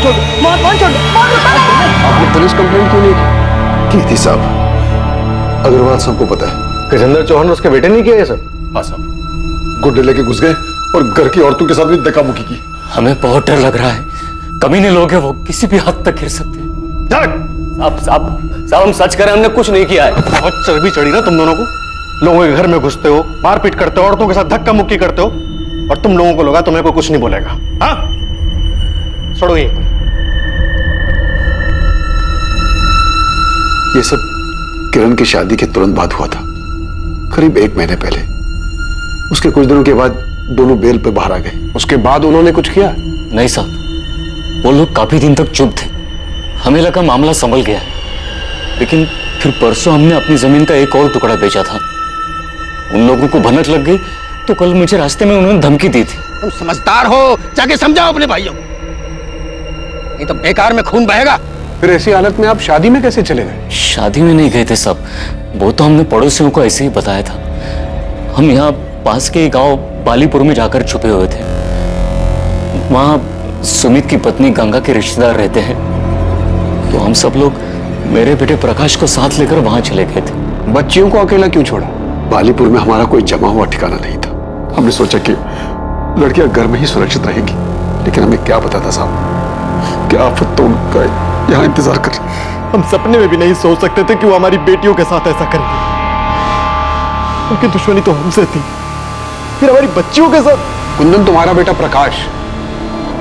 छोड़ दो, मोहन छोड़ दो। आपने पुलिस कंप्लेंट क्यों नहीं की? थी साहब, अग्रवाल सबको पता है। गजेंद्र चौहान और उसके बेटे नहीं किया ये सब? हाँ साहब, गुड्डे लेके घुस गए और घर की औरतों के साथ भी धक्का-मुक्की की। हमें बहुत डर लग रहा है, कमीने लोग हैं, वो किसी भी हद तक गिर सकते हैं। साहब हम सच करें, हमने कुछ नहीं किया है। बहुत चर्बी चढ़ी ना तुम दोनों को। लोगों के घर में घुसते हो, मारपीट करते हो, औरतों के साथ धक्का मुक्की करते हो, और तुम लोगों को लगा तुम्हें कोई कुछ नहीं बोलेगा। हाँ, छोड़ो यहीं पर। ये सब किरण की शादी के तुरंत बाद हुआ था, करीब 1 महीने पहले। उसके कुछ दिनों के बाद दोनों बेल पे बाहर आ गए। उसके बाद उन्होंने कुछ किया? नहीं साहब, वो लोग काफी दिन तक चुप थे। हमें लगा मामला संभल गया है, लेकिन फिर परसों हमने अपनी जमीन का एक और टुकड़ा बेचा था। उन लोगों को भनक लग गई तो कल मुझे रास्ते में उन्होंने धमकी दी थी। तुम समझदार हो, जाके समझाओ अपने भाइयों को, नहीं तो बेकार में खून बहेगा। फिर ऐसी हालत में आप शादी में कैसे चले गए? शादी में नहीं गए थे साहब, वो तो हमने पड़ोसियों को ऐसे ही बताया था। हम यहाँ पास के गांव बालीपुर में जाकर छुपे हुए थे। वहां सुमित की पत्नी गंगा के रिश्तेदार रहते हैं, तो हम सब लोग मेरे बेटे प्रकाश को साथ लेकर वहां चले गए थे। बच्चियों को अकेला क्यों छोड़ा? बालीपुर में हमारा कोई जमा हुआ ठिकाना नहीं था। हमने सोचा कि लड़कियां घर में ही सुरक्षित रहेंगी, लेकिन हमें क्या पता था साहब, क्या आफत तो उनका यहाँ इंतजार कर। हम सपने में भी नहीं सोच सकते थे कि वो हमारी बेटियों के साथ ऐसा करेंगे। उनकी दुश्मनी तो हमसे थी, फिर हमारी बच्चियों के साथ। कुंदन, तुम्हारा बेटा प्रकाश,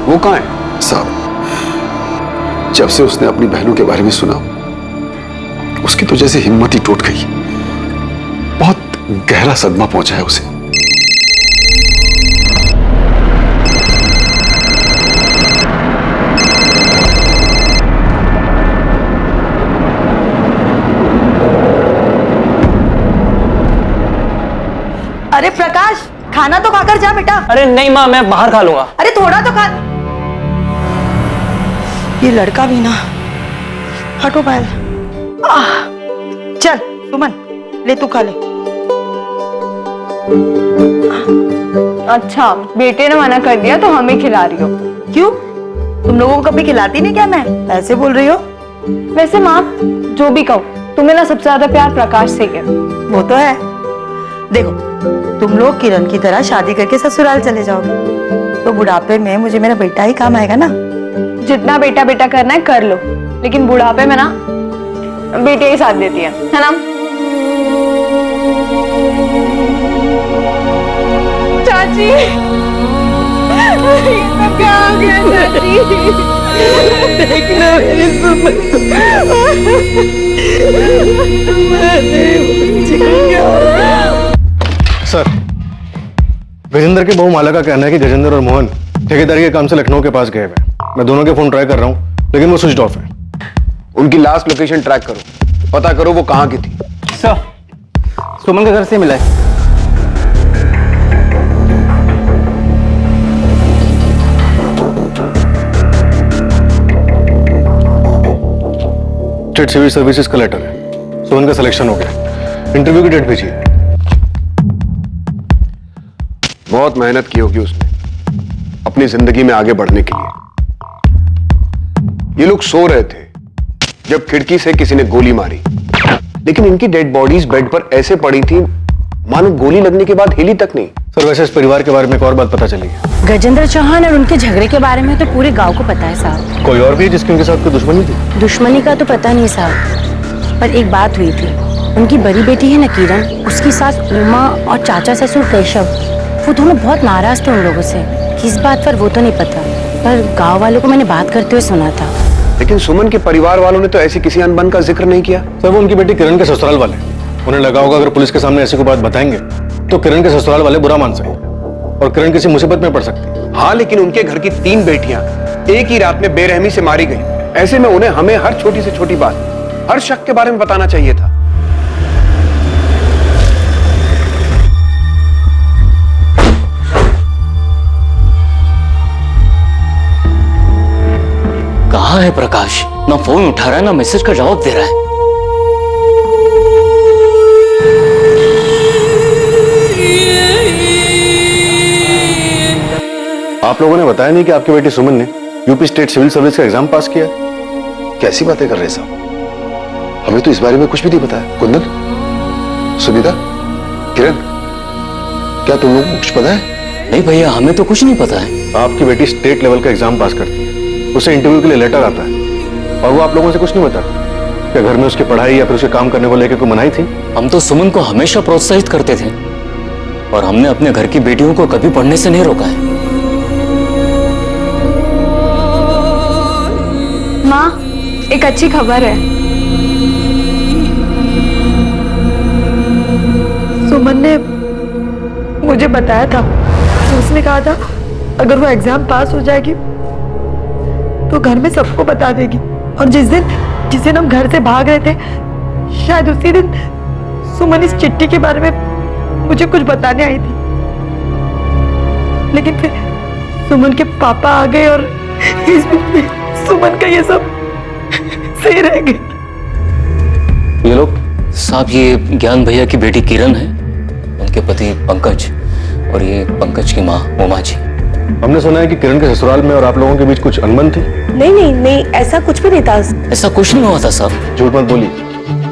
वो कहाँ है? साहब, जब से उसने अपनी बहनों के बारे में सुना, उसकी तो जैसे हिम्मत ही टूट गई। बहुत गहरा सदमा पहुंचा है उसे। अरे प्रकाश, खाना तो खाकर जा बेटा। अरे नहीं माँ, मैं बाहर खा लूंगा। अरे थोड़ा तो खा। ये लड़का भी ना, हटो पायल। चल सुमन, ले तू खा ले। अच्छा, बेटे ने मना कर दिया तो हमें खिला रही हो? क्यों, तुम लोगों को कभी खिलाती नहीं क्या? मैं ऐसे बोल रही हो? वैसे माँ, जो भी कहो, तुम्हें ना सबसे ज्यादा प्यार प्रकाश से है। वो तो है। देखो, तुम लोग किरण की तरह शादी करके ससुराल चले जाओगे तो बुढ़ापे में मुझे मेरा बेटा ही काम आएगा ना। जितना बेटा बेटा करना है कर लो, लेकिन बुढ़ापे में ना बेटे ही साथ देती है ना? चाची, क्या हो गया चाची? देखना मेरी सुमन, सर, गजेंद्र के बहू माला का कहना है कि गजेंद्र और मोहन ठेकेदारी के काम से लखनऊ के पास गए हुए। मैं दोनों के फोन ट्राई कर रहा हूँ, लेकिन वो स्विच ऑफ है। उनकी लास्ट लोकेशन ट्रैक करो, पता करो वो कहाँ की थी। सर, सुमन के घर से मिला है। स्टेट सिविल सर्विसेज का लेटर है, सुमन का सिलेक्शन हो गया। इंटरव्यू की डेट भेजिए। बहुत मेहनत की होगी उसने अपनी जिंदगी में आगे बढ़ने के लिए। ये लोग सो रहे थे जब खिड़की से किसी ने गोली मारी, लेकिन इनकी डेड बॉडीज बेड पर ऐसे पड़ी थी मानो गोली लगने के बाद हिली तक नहीं। सर, वैसे इस परिवार के बारे में एक और बात पता चली है। गजेंद्र चौहान और उनके झगड़े के बारे में तो पूरे गांव को पता है साहब। कोई और भी है जिसकी उनके साथ कोई दुश्मनी थी? दुश्मनी का तो पता नहीं साहब, पर एक बात हुई थी। उनकी बड़ी बेटी है ना किरण, उसकी सास उमा और चाचा ससुर केशव, वो दोनों बहुत नाराज थे उन लोगों से। किस बात पर वो तो नहीं पता, पर गांव वालों को मैंने बात करते हुए सुना था। लेकिन सुमन के परिवार वालों ने तो ऐसी किसी अनबन का जिक्र नहीं किया। सर, वो उनकी बेटी किरण के ससुराल वाले, उन्हें लगा होगा अगर पुलिस के सामने ऐसी कोई बात बताएंगे तो किरण के ससुराल वाले बुरा मान सकते और किरण किसी मुसीबत में पड़ सकती। हाँ, लेकिन उनके घर की 3 बेटियां एक ही रात में बेरहमी से मारी गई। ऐसे में उन्हें हमें हर छोटी से छोटी बात, हर शक के बारे में बताना चाहिए था। कहाँ है प्रकाश? ना फोन उठा रहा है, ना मैसेज का जवाब दे रहा है। आप लोगों ने बताया नहीं कि आपकी बेटी सुमन ने यूपी स्टेट सिविल सर्विस का एग्जाम पास किया? कैसी बातें कर रहे हैं साहब, हमें तो इस बारे में कुछ भी नहीं बताया। कुंदन, सुनीता, किरण, क्या तुम लोगों को कुछ पता है? नहीं भैया, हमें तो कुछ नहीं पता है। आपकी बेटी स्टेट लेवल का एग्जाम पास करती है, उसे इंटरव्यू के लिए लेटर आता है और वो आप लोगों से कुछ नहीं बताती। क्या घर में उसकी पढ़ाई या फिर उसके काम करने को लेकर कोई मनाही थी? हम तो सुमन को हमेशा प्रोत्साहित करते थे और हमने अपने घर की बेटियों को कभी पढ़ने से नहीं रोका है। माँ, एक अच्छी खबर है। सुमन ने मुझे बताया था, उसने कहा था अगर वो एग्जाम पास हो जाएगी तो घर में सबको बता देगी। और जिस दिन हम घर से भाग रहे थे, शायद उसी दिन सुमन इस चिट्ठी के बारे में मुझे कुछ बताने आई थी। लेकिन फिर सुमन के पापा आ गए और इस बीच में सुमन का ये सब सही रह गया। ये लोग साहब, ये ज्ञान भैया की बेटी किरण है, उनके पति पंकज, और ये पंकज की माँ उमा जी। हमने सुना है कि किरण के ससुराल में और आप लोगों के बीच कुछ अनबन थी। नहीं, ऐसा कुछ भी नहीं था। ऐसा कुछ नहीं हुआ था साहब। झूठ मत बोली,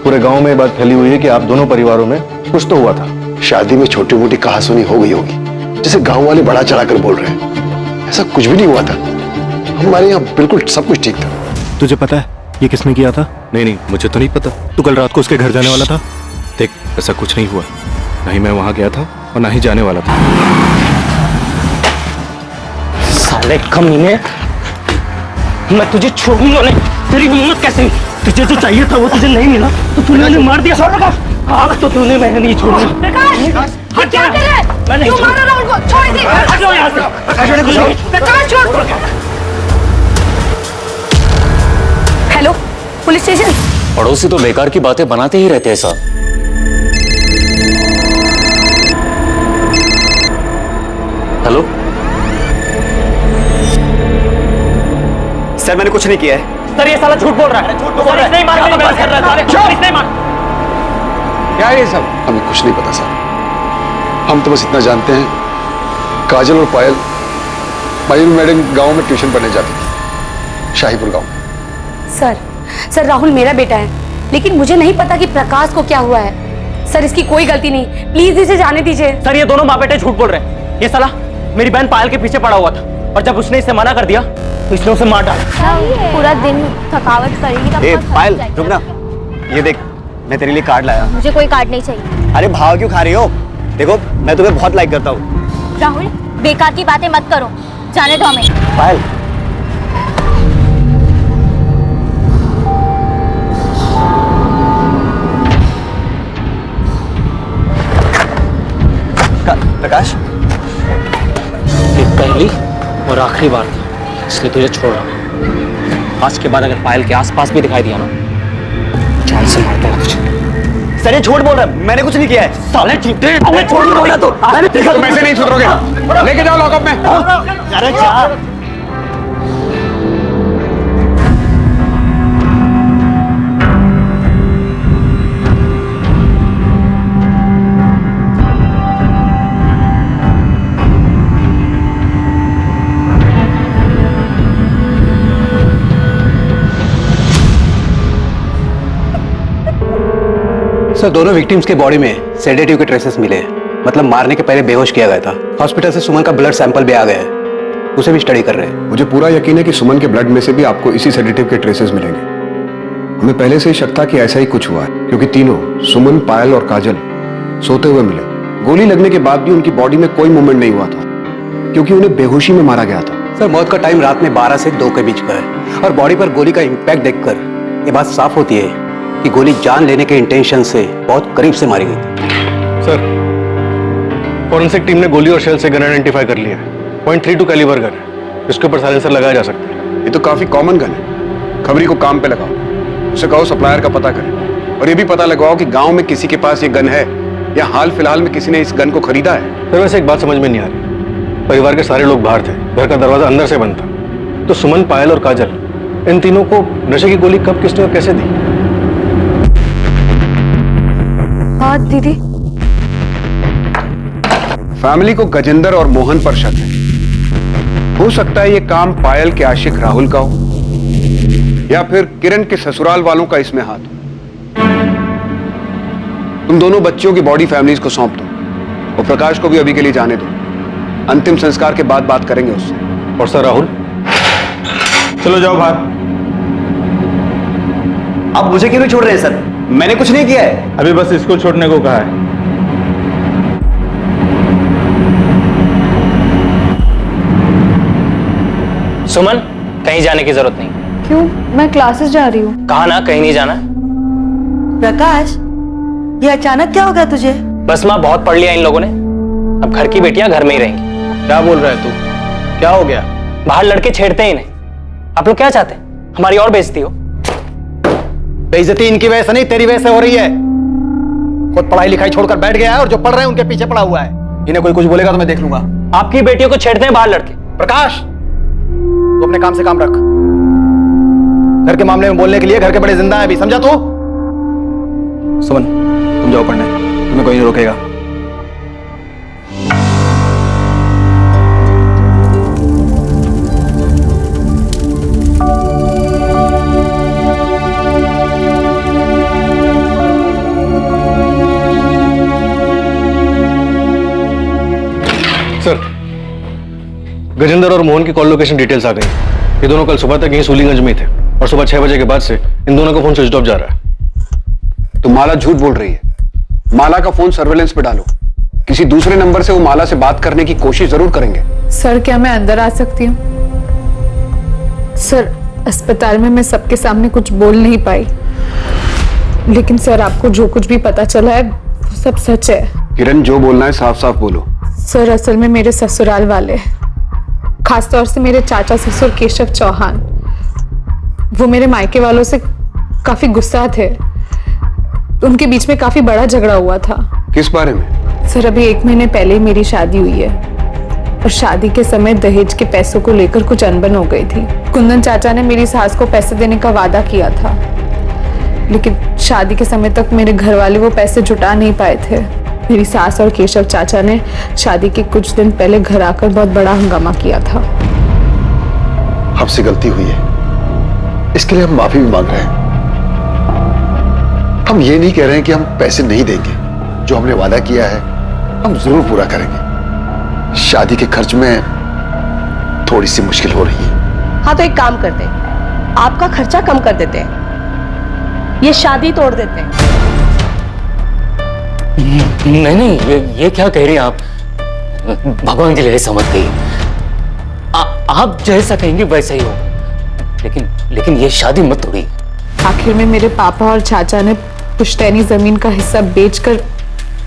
पूरे गांव में ये बात फैली हुई है कि आप दोनों परिवारों में कुछ तो हुआ था। शादी में छोटी मोटी कहासुनी हो गई होगी, जिसे गांव वाले बढ़ा चढ़ाकर बोल रहे हैं। ऐसा कुछ भी नहीं हुआ था, हमारे यहाँ बिल्कुल सब कुछ ठीक था। तुझे पता है ये किसने किया था? नहीं, मुझे तो नहीं पता। तू कल रात को उसके घर जाने वाला था। देख, ऐसा कुछ नहीं हुआ, ना ही मैं वहां गया था और ना ही जाने वाला था। साले कमीने, मैं तुझे छोड़ूंगा नहीं। तेरी हिम्मत कैसे? तुझे जो चाहिए था वो तुझे नहीं मिला तो तूने उन्हें मार दिया। आग तो तूने, मैं नहीं छोड़ूंगा। प्रकाश, क्या कर रहे हैं? मैं नहीं क्यों मार रहा है उनको? छोड़ दे। हटो यहाँ से। प्रकाश छोड़। Hello, police station. पड़ोसी तो बेकार की बातें बनाते ही रहते हैं साहब। हेलो सर, मैंने कुछ नहीं किया है। सर ये साला झूठ बोल रहा है। झूठ बोल रहा है। नहीं मार, मेरी बात कर रहा है। चुप, नहीं मार। क्या ये सब? हमें कुछ नहीं पता सर। हम तो बस इतना जानते हैं, काजल और पायल मयूर मैडम गांव में ट्यूशन पढ़ने जाती थी, शाहीपुर गांव। सर राहुल मेरा बेटा है, लेकिन मुझे नहीं पता कि प्रकाश को क्या हुआ है। सर इसकी कोई गलती नहीं, प्लीज इसे जाने दीजिए। सर ये दोनों माँ बेटे झूठ बोल रहे हैं। ये साला मेरी बहन पायल के पीछे पड़ा हुआ था, और जब उसने इसे मना कर दिया तो इसने उसे मार डाला। पूरा दिन थकावट करेगी तब ए तक पायल, थक रुक ना। ये देख, मैं तेरे लिए कार्ड लाया। मुझे कोई कार्ड नहीं चाहिए। अरे भाव क्यों खा रही हो? देखो, मैं तुम्हें बहुत लाइक करता हूँ। राहुल बेकार की बातें मत करो, जाने दो हमें। पायल, प्रकाश, ये पहली और आखिरी बार था, इसलिए तुझे छोड़ रहा हूं। आज के बाद अगर पायल के आसपास भी दिखाई दिया ना, जान से मारता हूं तुझे। सर ये झूठ बोल रहा है, मैंने कुछ नहीं किया है। साले झूठे। अरे झूठ बोल रहा तो मैंने देखा तुम ऐसे नहीं सुधरोगे। लेके जाओ लॉकअप में। अरे जा। सर दोनों विक्टिम्स के बॉडी में सेडेटिव के ट्रेसेस मिले हैं, मतलब मारने के पहले बेहोश किया गया था। हॉस्पिटल से सुमन का ब्लड सैंपल भी आ गया है, उसे भी स्टडी कर रहे हैं। मुझे पूरा यकीन है कि सुमन के ब्लड में से भी आपको इसी सेडेटिव के ट्रेसेस मिलेंगे। हमें पहले से ही शक था कि ऐसा ही कुछ हुआ है, क्योंकि तीनों सुमन, पायल और काजल सोते हुए मिले। गोली लगने के बाद भी उनकी बॉडी में कोई मूवमेंट नहीं हुआ था, क्योंकि उन्हें बेहोशी में मारा गया था। सर मौत का टाइम रात में 12 से 2 के बीच का है, और बॉडी पर गोली का इम्पैक्ट देखकर ये बात साफ होती है कि गोली जान लेने के इंटेंशन से बहुत करीब से मारी गई थी। सर फॉरेंसिक टीम ने गोली और शेल से गन आइडेंटिफाई कर लिया है। .32 कैलिबर गन है, इसके ऊपर साइलेंसर लगाया जा सकता है। ये तो काफी कॉमन गन है। खबरी को काम पे लगाओ, उसे कहो सप्लायर का पता करे, और ये भी पता लगाओ कि गांव में किसी के पास ये गन है या हाल फिलहाल में किसी ने इस गन को खरीदा है। सर वैसे एक बात समझ में नहीं आ रही, परिवार के सारे लोग बाहर थे, घर का दरवाजा अंदर से बंद था, तो सुमन, पायल और काजल, इन तीनों को नशे की गोली कब, किसने और कैसे दी? हाँ दीदी। फैमिली को गजेंद्र और मोहन पर शक है। हो सकता है ये काम पायल के आशिक राहुल का हो, या फिर किरण के ससुराल वालों का इसमें हाथ हो। तुम दोनों बच्चियों की बॉडी फैमिलीज को सौंप दो, और प्रकाश को भी अभी के लिए जाने दो। अंतिम संस्कार के बाद बात करेंगे उससे। और सर राहुल, चलो जाओ बाहर। आप मुझे क्यों नहीं छोड़ रहे हैं सर? मैंने कुछ नहीं किया है। अभी बस इसको छोड़ने को कहा है। सुमन, कहीं जाने की जरूरत नहीं। क्यों? मैं क्लासेस जा रही हूँ। कहा ना कहीं नहीं जाना। प्रकाश, ये अचानक क्या हो गया तुझे? बस माँ, बहुत पढ़ लिया इन लोगों ने, अब घर की बेटियां घर में ही रहेंगी। क्या बोल रहा है तू? क्या हो गया? बाहर लड़के छेड़ते ही नहीं। आप लोग क्या चाहते हैं, हमारी और बेइज्जती हो? बेइज्जती इनकी वजह से नहीं, तेरी वजह से हो रही है। खुद पढ़ाई लिखाई छोड़कर बैठ गया है, और जो पढ़ रहे हैं उनके पीछे पड़ा हुआ है। इन्हें कोई कुछ बोलेगा तो मैं देख लूंगा। आपकी बेटियों को छेड़ते हैं बाहर लड़के। प्रकाश, तू अपने काम से काम रख। घर के मामले में बोलने के लिए घर के बड़े जिंदा है अभी, समझा तू? सुमन, तुम जाओ पढ़ने, तुम्हें कोई नहीं रोकेगा। सर, गजेंद्र और मोहन की कॉल लोकेशन डिटेल्स आ गई। ये दोनों कल सुबह तक यहीं सूलीगंज में थे, और सुबह 6 बजे के बाद से इन दोनों का फोन स्विच ऑफ जा रहा है। तो माला झूठ बोल रही है। माला का फोन सर्वेलेंस पे डालो, किसी दूसरे नंबर से वो माला से बात करने की कोशिश जरूर करेंगे। सर क्या मैं अंदर आ सकती हूँ? सर अस्पताल में मैं सबके सामने कुछ बोल नहीं पाई, लेकिन सर आपको जो कुछ भी पता चला है वो सब सच है। किरण, जो बोलना है साफ साफ बोलो। सर असल में मेरे ससुराल वाले, खासतौर से मेरे चाचा ससुर केशव चौहान, वो मेरे मायके वालों से काफी गुस्सा थे। उनके बीच में काफी बड़ा झगड़ा हुआ था। किस बारे में? सर अभी 1 महीने पहले ही मेरी शादी हुई है। और शादी के समय दहेज के पैसों को लेकर कुछ अनबन हो गई थी। कुंदन चाचा ने मेरी सास को पैसे देने का वादा किया था, लेकिन शादी के समय तक मेरे घर वाले वो पैसे जुटा नहीं पाए थे। मेरी सास और केशव चाचा ने शादी के कुछ दिन पहले घर आकर बहुत बड़ा हंगामा किया था। हमसे गलती हुई है, इसके लिए हम माफी भी मांग रहे हैं। हम ये नहीं कह रहे हैं कि हम पैसे नहीं देंगे, जो हमने वादा किया है हम जरूर पूरा करेंगे। शादी के खर्च में थोड़ी सी मुश्किल हो रही है। हाँ तो एक काम करते हैं, आपका खर्चा कम कर देते हैं, ये शादी तोड़ देते हैं। नहीं नहीं, ये क्या कह रही हैं आप? भगवान के लिए समझ गई। आप जैसा कहेंगे वैसा ही हो, लेकिन ये शादी मत तोड़ी। आखिर में मेरे पापा और चाचा ने पुश्तैनी जमीन का हिस्सा बेचकर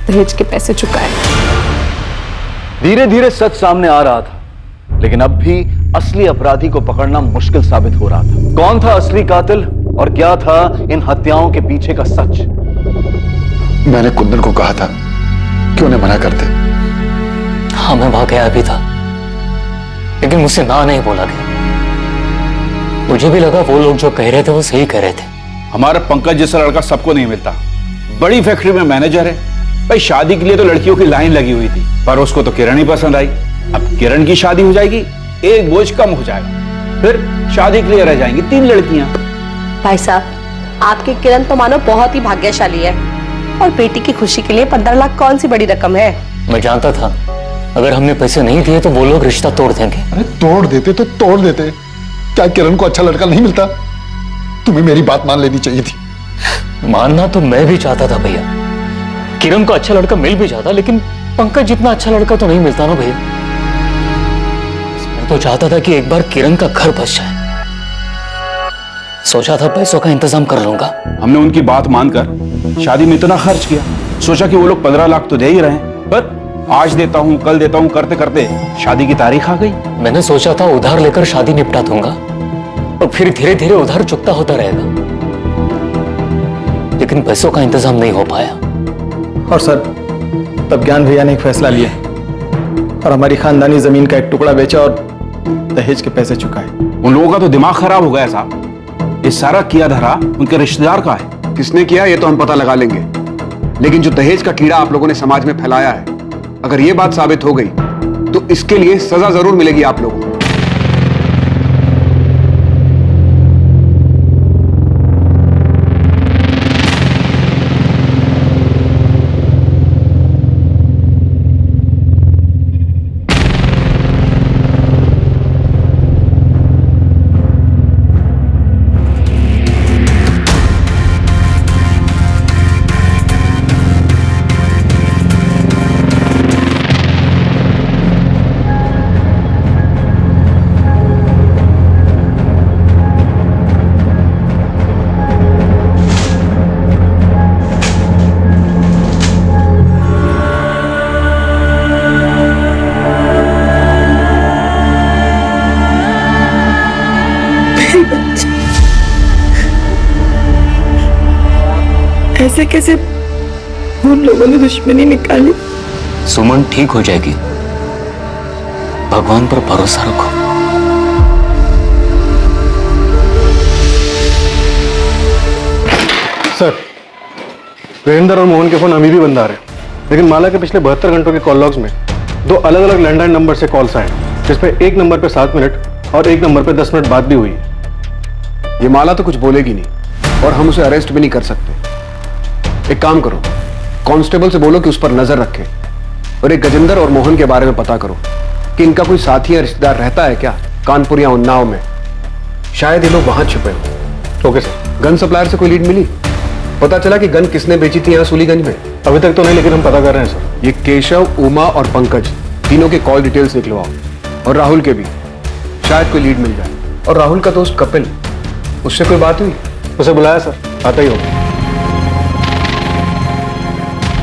दहेज के पैसे चुकाए। धीरे धीरे सच सामने आ रहा था, लेकिन अब भी असली अपराधी को पकड़ना मुश्किल साबित हो रहा था। कौन था असली कातिल और क्या था इन हत्याओं के पीछे का सच? मैंने कुंदन को कहा था कि उन्हें मना करते। हाँ मैं वहां गया भी था, लेकिन मुझसे ना नहीं बोला गया। मुझे भी लगा वो लोग जो कह रहे थे वो सही कह रहे थे। हमारा पंकज जैसा लड़का सबको नहीं मिलता। बड़ी फैक्ट्री में मैनेजर है भाई। शादी के लिए तो लड़कियों की लाइन लगी हुई थी, पर उसको तो किरण ही पसंद आई। अब किरण की शादी हो जाएगी, एक बोझ कम हो जाएगा, फिर शादी के लिए रह जाएंगी 3 लड़कियां। भाई साहब, आपकी किरण तो मानो बहुत ही भाग्यशाली है, और बेटी की खुशी के लिए 15 लाख कौन सी बड़ी रकम है। मैं जानता था अगर हमने पैसे नहीं दिए तो वो लोग रिश्ता तोड़ देंगे। अरे तोड़ देते तो तोड़ देते, क्या किरण को अच्छा लड़का नहीं मिलता? तुम्हें मेरी बात मान लेनी चाहिए थी। मानना तो मैं भी चाहता था भैया, किरण को अच्छा लड़का मिल भी जाता, लेकिन पंकज जितना अच्छा लड़का तो नहीं मिलता ना भैया। मैं तो चाहता था कि एक बार किरण का घर बस जाए। सोचा था पैसों का इंतजाम कर लूंगा। हमने उनकी बात मानकर शादी में इतना खर्च किया, सोचा कि वो लोग 15 लाख तो दे ही रहे हैं, पर आज देता हूं कल देता हूं करते करते शादी की तारीख आ गई। मैंने सोचा था उधार लेकर शादी निपटा दूंगा और फिर धीरे धीरे उधार चुकता होता रहेगा, लेकिन पैसों का इंतजाम नहीं हो पाया। और सर, तब ज्ञान भैया ने एक फैसला लिया और हमारी खानदानी जमीन का एक टुकड़ा बेचा और दहेज के पैसे चुकाए। उन लोगों का तो दिमाग खराब हो गया साहब। ये सारा किया धरा उनके रिश्तेदार का है। किसने किया ये तो हम पता लगा लेंगे, लेकिन जो दहेज का कीड़ा आप लोगों ने समाज में फैलाया है, अगर ये बात साबित हो गई तो इसके लिए सजा जरूर मिलेगी आप लोगों को। ऐसे कैसे उन लोगों ने दुश्मनी निकाली? सुमन ठीक हो जाएगी, भगवान पर भरोसा रखो। सर, वीरेंद्र और मोहन के फोन अभी भी बंद आ रहे हैं, लेकिन माला के पिछले 72 घंटों के कॉल लॉग्स में 2 अलग अलग लैंडलाइन नंबर से कॉल्स आए, जिसपे एक नंबर पे 7 मिनट और एक नंबर पे 10 मिनट बात भी हुई है। ये माला तो कुछ बोलेगी नहीं और हम उसे अरेस्ट भी नहीं कर सकते। एक काम करो, कांस्टेबल से बोलो कि उस पर नजर रखे और एक गजेंद्र और मोहन के बारे में पता करो कि इनका कोई साथी या रिश्तेदार रहता है क्या कानपुर या उन्नाव में। शायद ये लोग वहां छुपे हो। Okay sir. गन सप्लायर से कोई लीड मिली? पता चला कि गन किसने बेची थी यहाँ सूलीगंज में? अभी तक तो नहीं, लेकिन हम पता कर रहे हैं सर। ये केशव, उमा और पंकज तीनों के कॉल डिटेल्स निकलवाओ, और राहुल के भी, शायद कोई लीड मिल जाए। और राहुल का दोस्त कपिल, उससे कोई बात हुई? उसे बुलाया सर, आता ही होगा।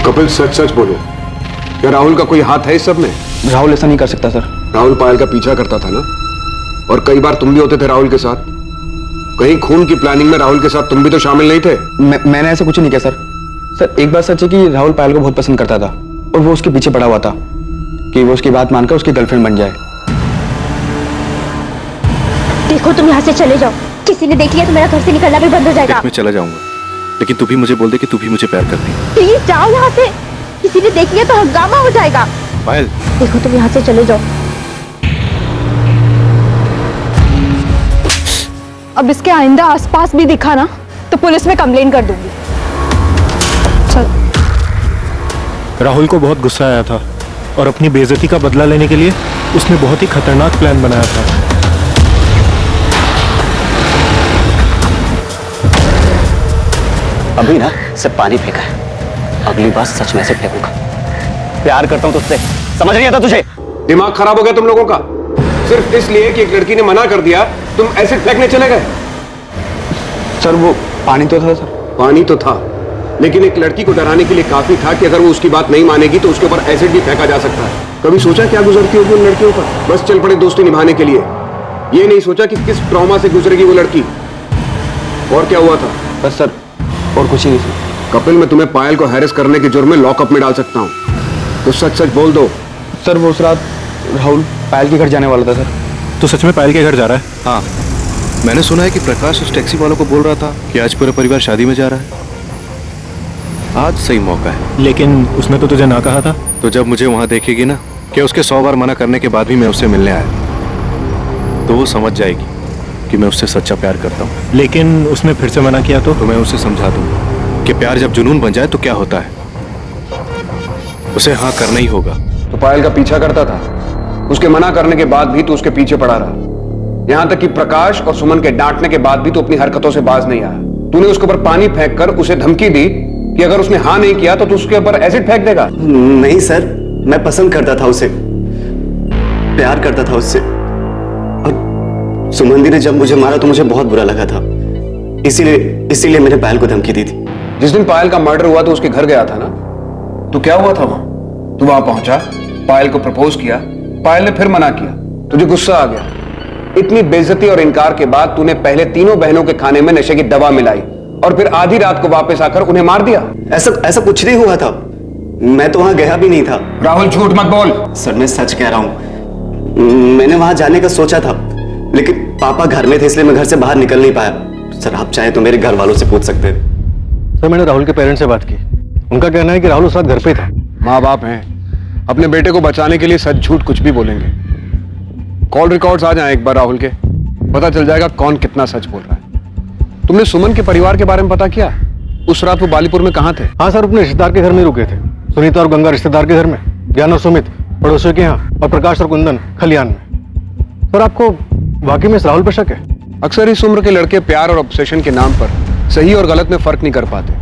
कपिल सच सच बोलो, क्या राहुल का कोई हाथ है इस सब में? राहुल ऐसा नहीं कर सकता सर। राहुल पायल का पीछा करता था ना, और कई बार तुम भी होते थे राहुल के साथ। कहीं खून की प्लानिंग में राहुल के साथ तुम भी तो शामिल नहीं थे? मैंने ऐसा कुछ नहीं किया सर। सर एक बात सच है कि राहुल पायल को बहुत पसंद करता था और वो उसके पीछे पड़ा हुआ था, कि वो उसकी बात मानकर उसकी गर्लफ्रेंड बन जाए। देखो तुम यहाँ से चले जाओ, किसी ने देख लिया तो मेरा घर से निकलना भी बंद हो जाएगा। मैं चला जाऊंगा, लेकिन तू भी मुझे बोल दे कि तू भी मुझे प्यार करती है। प्लीज जाओ यहाँ से, किसी ने देख लिया तो हंगामा हो जाएगा। पायल, देखो तुम यहाँ से चले जाओ। अब इसके आइंदा आसपास भी दिखा ना तो पुलिस में कंप्लेन कर दूंगी। राहुल को बहुत गुस्सा आया था और अपनी बेइज्जती का बदला लेने के लिए उसने बहुत ही खतरनाक प्लान बनाया था। अभी ना सिर्फ पानी फेंका है, अगली बार सच में से फेंकूंगा। प्यार करता हूं तुझसे, समझ नहीं आता तुझे? दिमाग खराब हो गया तुम लोगों का? सिर्फ इसलिए कि एक लड़की ने मना कर दिया तुम एसिड फेंकने चले गए? सर वो पानी तो था सर। पानी तो था, लेकिन एक लड़की को डराने के लिए काफी था कि अगर वो उसकी बात नहीं मानेगी तो उसके ऊपर एसिड भी फेंका जा सकता है। कभी सोचा क्या गुजरती होगी उन लड़कियों पर? बस चल पड़े दोस्ती निभाने के लिए। ये नहीं सोचा कि किस ट्रॉमा से गुजरेगी वो लड़की। और क्या हुआ था? बस सर, और कुछ ही नहीं सर। कपिल, मैं तुम्हें पायल को हैरेस करने के जुर्म में लॉकअप में डाल सकता हूँ, तो सच सच बोल दो। सर वो उस रात राहुल पायल के घर जाने वाला था सर। तो सच में पायल के घर जा रहा है? हाँ, मैंने सुना है कि प्रकाश उस टैक्सी वालों को बोल रहा था कि आज पूरा परिवार शादी में जा रहा है। आज सही मौका है। लेकिन उसने तो तुझे ना कहा था। तो जब मुझे वहां देखेगी ना कि उसके 100 बार मना करने के बाद भी मैं उससे मिलने आया, तो वो समझ जाएगी कि मैं उससे सच्चा प्यार करता हूँ। लेकिन उसने फिर से मना किया तो मैं उसे समझा दूंगा कि प्यार जब जुनून बन जाए तो क्या होता है, उसे हाँ करना ही होगा। तो पायल का पीछा करता था, उसके मना करने के बाद भी तो उसके पीछे पड़ा रहा। यहां तक कि प्रकाश और सुमन के डांटने के बाद भी तो अपनी हरकतों से बाज नहीं आया। तूने उसके ऊपर पानी फेंक कर उसे धमकी दी कि अगर उसने हाँ नहीं किया तो तू उसके ऊपर एसिड फेंक देगा। नहीं सर, मैं पसंद करता था उसे, प्यार करता था उससे, और सुमन दी ने जब मुझे मारा तो मुझे बहुत बुरा लगा था, इसीलिए मैंने पायल को धमकी दी थी। जिस दिन पायल का मर्डर हुआ तो उसके घर गया था ना, तो क्या हुआ था वहां? तू वहां पहुंचा, पायल को प्रपोज किया, पायल ने फिर मना किया, तुझे गुस्सा आ गया। इतनी बेइज्जती और इनकार के बाद तूने पहले तीनों बहनों के खाने में नशे की दवा मिलाई और फिर आधी रात को वापस आकर उन्हें मार दिया। ऐसा कुछ नहीं हुआ था, मैं तो वहां गया भी नहीं था। राहुल झूठ मत बोल। सर मैं सच कह रहा हूं, मैंने वहां जाने का सोचा था, लेकिन पापा घर में थे इसलिए मैं घर से बाहर निकल नहीं पाया। सर आप चाहे तो मेरे घर वालों से पूछ सकते हैं। सर मैंने राहुल के पेरेंट्स से बात की, उनका कहना है कि राहुल उस रात घर पे था। माँ बाप हैं, अपने बेटे को बचाने के लिए सच झूठ कुछ भी बोलेंगे। कॉल रिकॉर्ड्स आ जाएं एक बार राहुल के, पता चल जाएगा कौन कितना सच बोल रहा है। तुमने सुमन के परिवार के बारे में पता किया? उस रात वो बालीपुर में कहाँ थे? हाँ सर, अपने रिश्तेदार के घर में रुके थे। सुनीता और गंगा रिश्तेदार के घर में, ज्ञान और सुमित पड़ोसियों के यहाँ, और प्रकाश और कुंदन खलियान में। सर आपको वाकई में इस राहुल पर शक है? अक्सर इस उम्र के लड़के प्यार और ऑब्सेशन के नाम पर सही और गलत में फर्क नहीं कर पाते।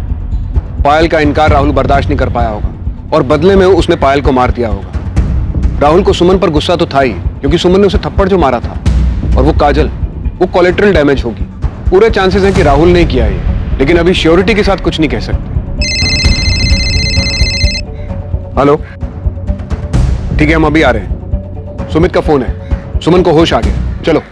पायल का इनकार राहुल बर्दाश्त नहीं कर पाया होगा और बदले में उसने पायल को मार दिया होगा। राहुल को सुमन पर गुस्सा तो था ही, क्योंकि सुमन ने उसे थप्पड़ जो मारा था, और वो काजल, वो कोलेटरल डैमेज होगी। पूरे चांसेस हैं कि राहुल ने किया ये, लेकिन अभी श्योरिटी के साथ कुछ नहीं कह सकते। हेलो, ठीक है हम अभी आ रहे हैं। सुमित का फोन है, सुमन को होश आ गया, चलो।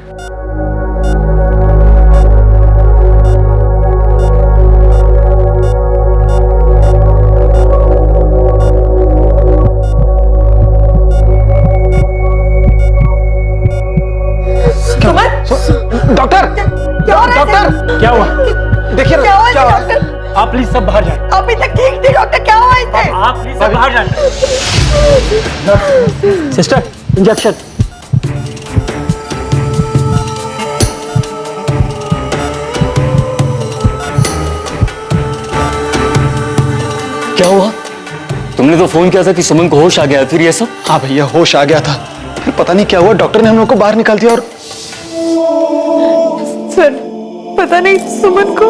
डॉक्टर, क्या हो रहा है? डॉक्टर क्या हुआ? देखिए क्या हुआ क्या हुआ? डॉक्टर? आप प्लीज सब बाहर जाए। अभी तक ठीक थी डॉक्टर, क्या हुआ इसे? आप प्लीज सब बाहर जाए। Sister injection. क्या हुआ? तुमने तो फोन किया था कि सुमन को होश आ गया, फिर ये सब? हाँ भैया होश आ गया था, फिर पता नहीं क्या हुआ, डॉक्टर ने हम लोग को बाहर निकाल दिया। और सर पता नहीं सुमन को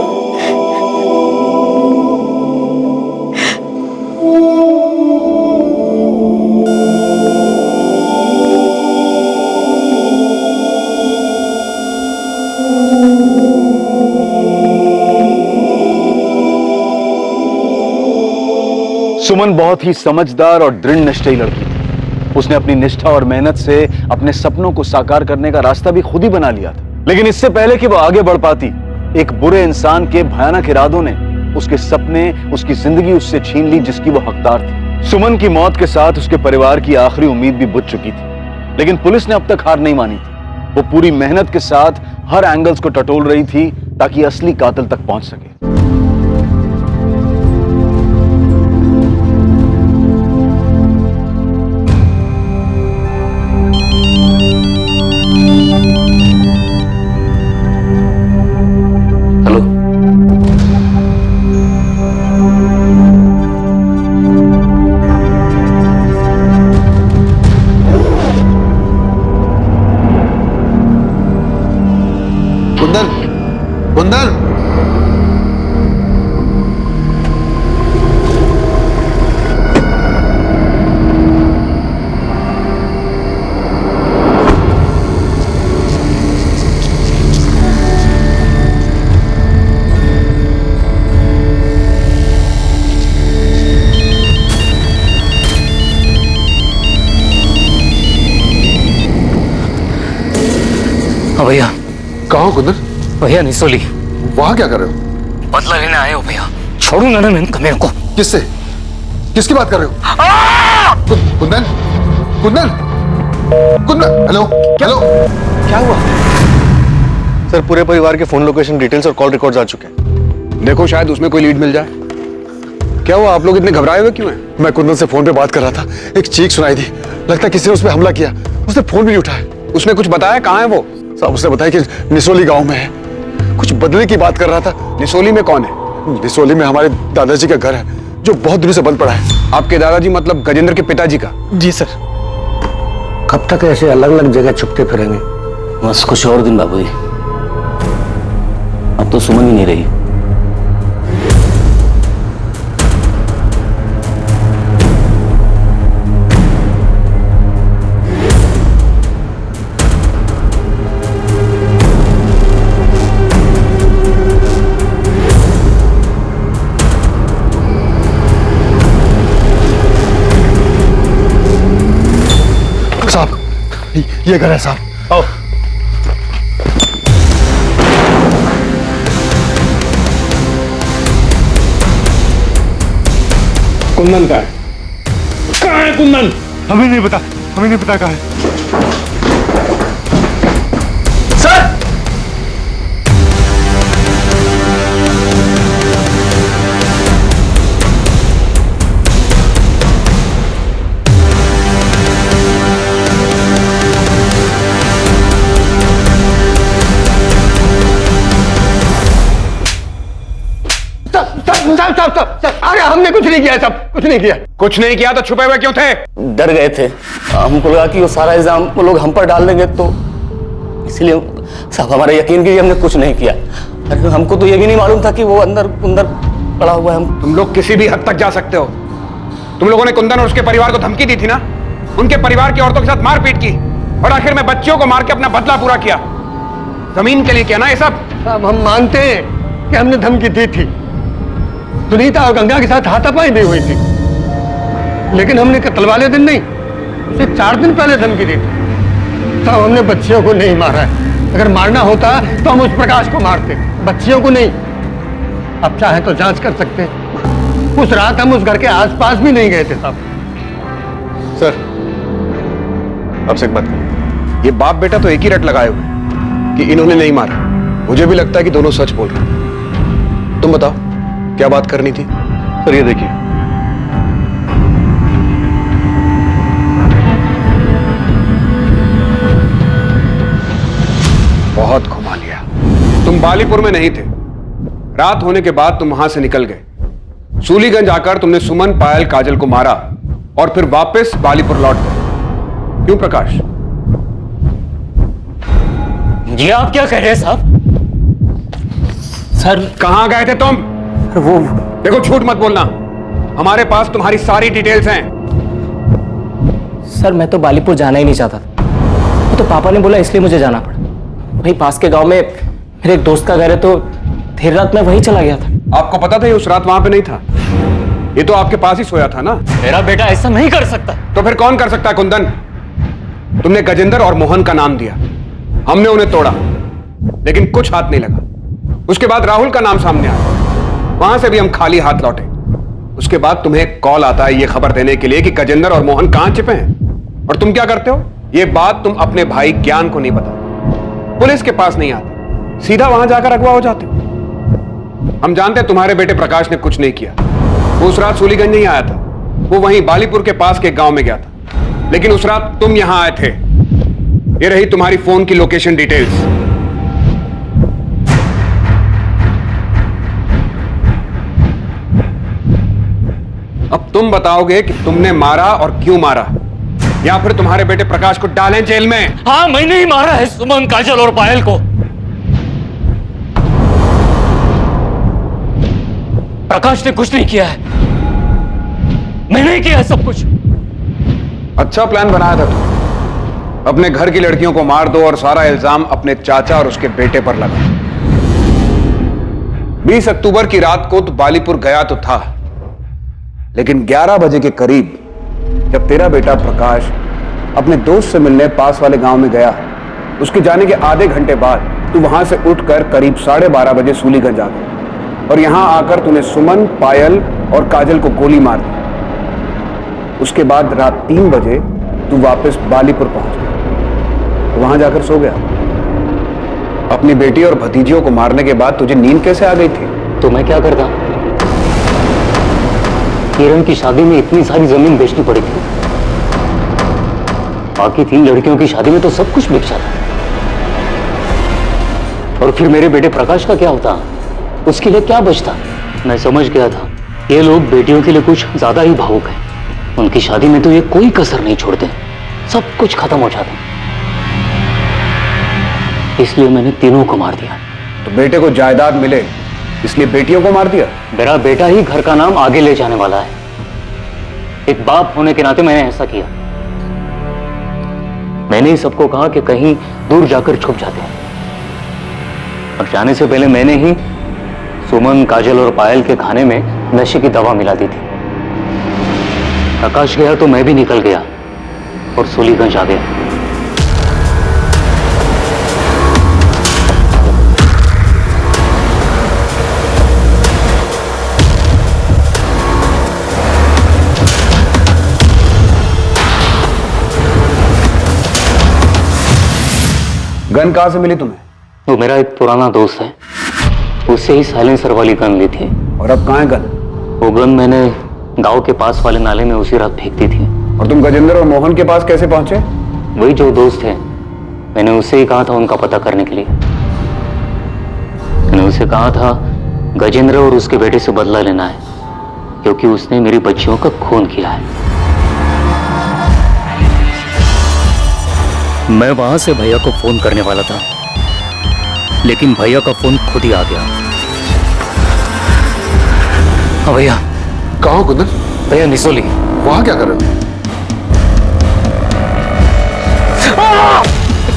सुमन बहुत ही समझदार और दृढ़ निश्चयी लड़की थी। उसने अपनी निष्ठा और मेहनत से अपने सपनों को साकार करने का रास्ता भी खुद ही बना लिया था। लेकिन इससे पहले कि वो आगे बढ़ पाती, एक बुरे इंसान के भयानक इरादों ने उसके सपने, उसकी जिंदगी उससे छीन ली जिसकी वो हकदार थी। सुमन की मौत के साथ उसके परिवार की आखिरी उम्मीद भी बुझ चुकी थी, लेकिन पुलिस ने अब तक हार नहीं मानी थी। वो पूरी मेहनत के साथ हर एंगल्स को टटोल रही थी ताकि असली कातिल तक पहुंच सके। कुंदन, भैया। कहाँ हो कुंदन? भैया निसोली। वहां क्या कर रहे हो? बदला लेने आए हो भैया। छोड़ूंगा ना मैं मेरे को। किससे? किसकी बात कर रहे हो? कुंदन, कुंदन, कुंदन, हेलो, हेलो, क्या हुआ? सर, पूरे परिवार के फोन लोकेशन डिटेल्स और कॉल रिकॉर्ड्स आ चुके हैं। देखो, शायद उसमें कोई लीड मिल जाए। क्या हुआ, आप लोग इतने घबराए हुए क्यों हैं? मैं कुंदन से फोन पे बात कर रहा था, एक चीख सुनाई दी। लगता है किसी ने उस पर हमला किया। उसने फोन भी नहीं उठाया। उसने कुछ बताया? कहाँ है वो? साहब, उसने बताया कि निसोली गांव में है। कुछ बदले की बात कर रहा था। निसोली में कौन है? निसोली में हमारे दादाजी का घर है, जो बहुत दिनों से बंद पड़ा है। आपके दादाजी मतलब गजेंद्र के पिताजी का? जी सर। कब तक ऐसे अलग अलग जगह छुपते फिरेंगे? बस कुछ और दिन बाबूजी। अब तो सुमन ही नहीं रही। ये घर है साहब। आओ। कुंदन का है? कहाँ है कुंदन? हमें नहीं पता, हमें नहीं पता कहाँ है। सर! अरे हमने कुछ नहीं किया, सब कुछ नहीं किया। कुछ नहीं किया तो छुपे हुए क्यों थे? डर गए थे, हमको लगा कि वो सारा इल्जाम वो लोग हम पर डाल देंगे, तो इसलिए साहब हमारा यकीन कीजिए हमने कुछ नहीं किया। अरे हमको तो ये भी नहीं मालूम था कि वो अंदर अंदर पड़ा हुआ है। तुम लोग किसी भी हद तक जा सकते हो। तुम लोगों ने कुंदन और उसके परिवार को धमकी दी थी ना, उनके परिवार की औरतों के साथ मारपीट की और आखिर में बच्चियों को मार के अपना बदला पूरा किया। जमीन के लिए किया ना ये सब? हम मानते हैं कि हमने धमकी दी थी। सुनीता और गंगा के साथ हाथापाई भी हुई थी, लेकिन हमने कत्ल वाले दिन नहीं, उसे 4 दिन पहले धमकी दी थी। तब हमने बच्चियों को नहीं मारा है। अगर मारना होता तो हम उस प्रकाश को मारते, बच्चियों को नहीं। अब चाहे तो जांच कर सकते हैं। उस रात हम उस घर के आसपास भी नहीं गए थे साहब। सर, आपसे एक बात करें। ये बाप बेटा तो एक ही रट लगाए हुए कि इन्होंने नहीं मारा। मुझे भी लगता है कि दोनों सच बोल रहे हैं। तुम बताओ क्या बात करनी थी? सर, ये देखिए। बहुत घुमा लिया। तुम बालीपुर में नहीं थे। रात होने के बाद तुम वहां से निकल गए। सूलीगंज आकर तुमने सुमन, पायल, काजल को मारा और फिर वापस बालीपुर लौट गए। क्यों प्रकाश? ये आप क्या कह रहे हैं साहब? सर, कहां गए थे तुम? वो देखो, झूठ मत बोलना। हमारे पास तुम्हारी सारी डिटेल्स हैं। सर, मैं तो बालीपुर जाना ही नहीं चाहता था। वो तो पापा ने बोला इसलिए मुझे जाना पड़ा। वहीं पास के गांव में मेरे एक दोस्त का घर है, तो देर रात में वहीं चला गया था। आपको पता था ये उस रात वहां पे नहीं था? ये तो आपके पास ही सोया था ना? मेरा बेटा ऐसा नहीं कर सकता। तो फिर कौन कर सकता है कुंदन? तुमने गजेंद्र और मोहन का नाम दिया, हमने उन्हें तोड़ा, लेकिन कुछ हाथ नहीं लगा। उसके बाद राहुल का नाम सामने आया, वहां से भी हम खाली हाथ लौटे। उसके बाद तुम्हें एक कॉल आता है ये खबर देने के लिए कि गजेंद्र और मोहन कहां छिपे हैं। और तुम क्या करते हो? ये बात तुम अपने भाई ज्ञान को नहीं बताते, पुलिस के पास नहीं आते, सीधा वहां जाकर अगवा हो जाते हो। हम जानते हैं तुम्हारे बेटे प्रकाश ने कुछ नहीं किया, वो उस रात सूलीगंज नहीं आया था, वो वहीं बालीपुर के पास के गांव में गया था। लेकिन उस रात तुम यहां आए थे। ये रही तुम्हारी फोन की लोकेशन डिटेल्स। अब तुम बताओगे कि तुमने मारा और क्यों मारा, या फिर तुम्हारे बेटे प्रकाश को डालें जेल में। हाँ, मैंने ही मारा है सुमन, काजल और पायल को। प्रकाश ने कुछ नहीं किया है, मैंने ही किया है सब कुछ। अच्छा प्लान बनाया था तुम, अपने घर की लड़कियों को मार दो और सारा इल्जाम अपने चाचा और उसके बेटे पर लगा। 20 अक्टूबर की रात को तो बालीपुर गया तो था, लेकिन 11 बजे के करीब जब तेरा बेटा प्रकाश अपने दोस्त से मिलने पास वाले गांव में गया, उसके जाने के आधे घंटे बाद तू वहां से उठकर करीब 12:30 बजे सूलीगंज आ गया और यहां आकर तूने सुमन, पायल और काजल को गोली मार दी। उसके बाद रात 3 बजे तू वापस बालीपुर पहुंच गया, तो वहां जाकर सो गया। अपनी बेटी और भतीजियों को मारने के बाद तुझे नींद कैसे आ गई थी? तो मैं क्या करता? किरण की शादी में इतनी सारी जमीन बेचनी पड़ी थी, बाकी 3 लड़कियों की शादी में तो सब कुछ बिक जाता। और फिर मेरे बेटे प्रकाश का क्या होता? उसके लिए क्या बचता? मैं समझ गया था ये लोग बेटियों के लिए कुछ ज्यादा ही भावुक हैं। उनकी शादी में तो ये कोई कसर नहीं छोड़ते, सब कुछ खत्म हो जाता। इसलिए मैंने तीनों को मार दिया। तो बेटे को जायदाद मिले इसलिए बेटियों को मार दिया? मेरा बेटा ही घर का नाम आगे ले जाने वाला है, एक बाप होने के नाते मैंने ऐसा किया। मैंने ही सबको कहा कि कहीं दूर जाकर छुप जाते हैं, और जाने से पहले मैंने ही सुमन, काजल और पायल के खाने में नशे की दवा मिला दी थी। प्रकाश गया तो मैं भी निकल गया और सूलीगंज आ गया। गन कहां से मिली तुम्हें? वो मेरा एक पुराना दोस्त है, उससे ही साइलेंसर वाली गन ली थी। और अब कहां है गन? वो गन मैंने गांव के पास वाले नाले में उसी रात फेंक दी थी। और तुम गजेंद्र और मोहन के पास कैसे पहुंचे? वही जो दोस्त थे, मैंने उससे ही कहा था उनका पता करने के लिए। मैंने उसे कहा था गजेंद्र और उसके बेटे से बदला लेना है, क्योंकि उसने मेरी बच्चियों का खून किया है। मैं वहां से भैया को फोन करने वाला था, लेकिन भैया का फोन खुद ही आ गया। हाँ भैया। कहाँ हो कुंदन? भैया निसोली। वहां क्या कर रहे हो?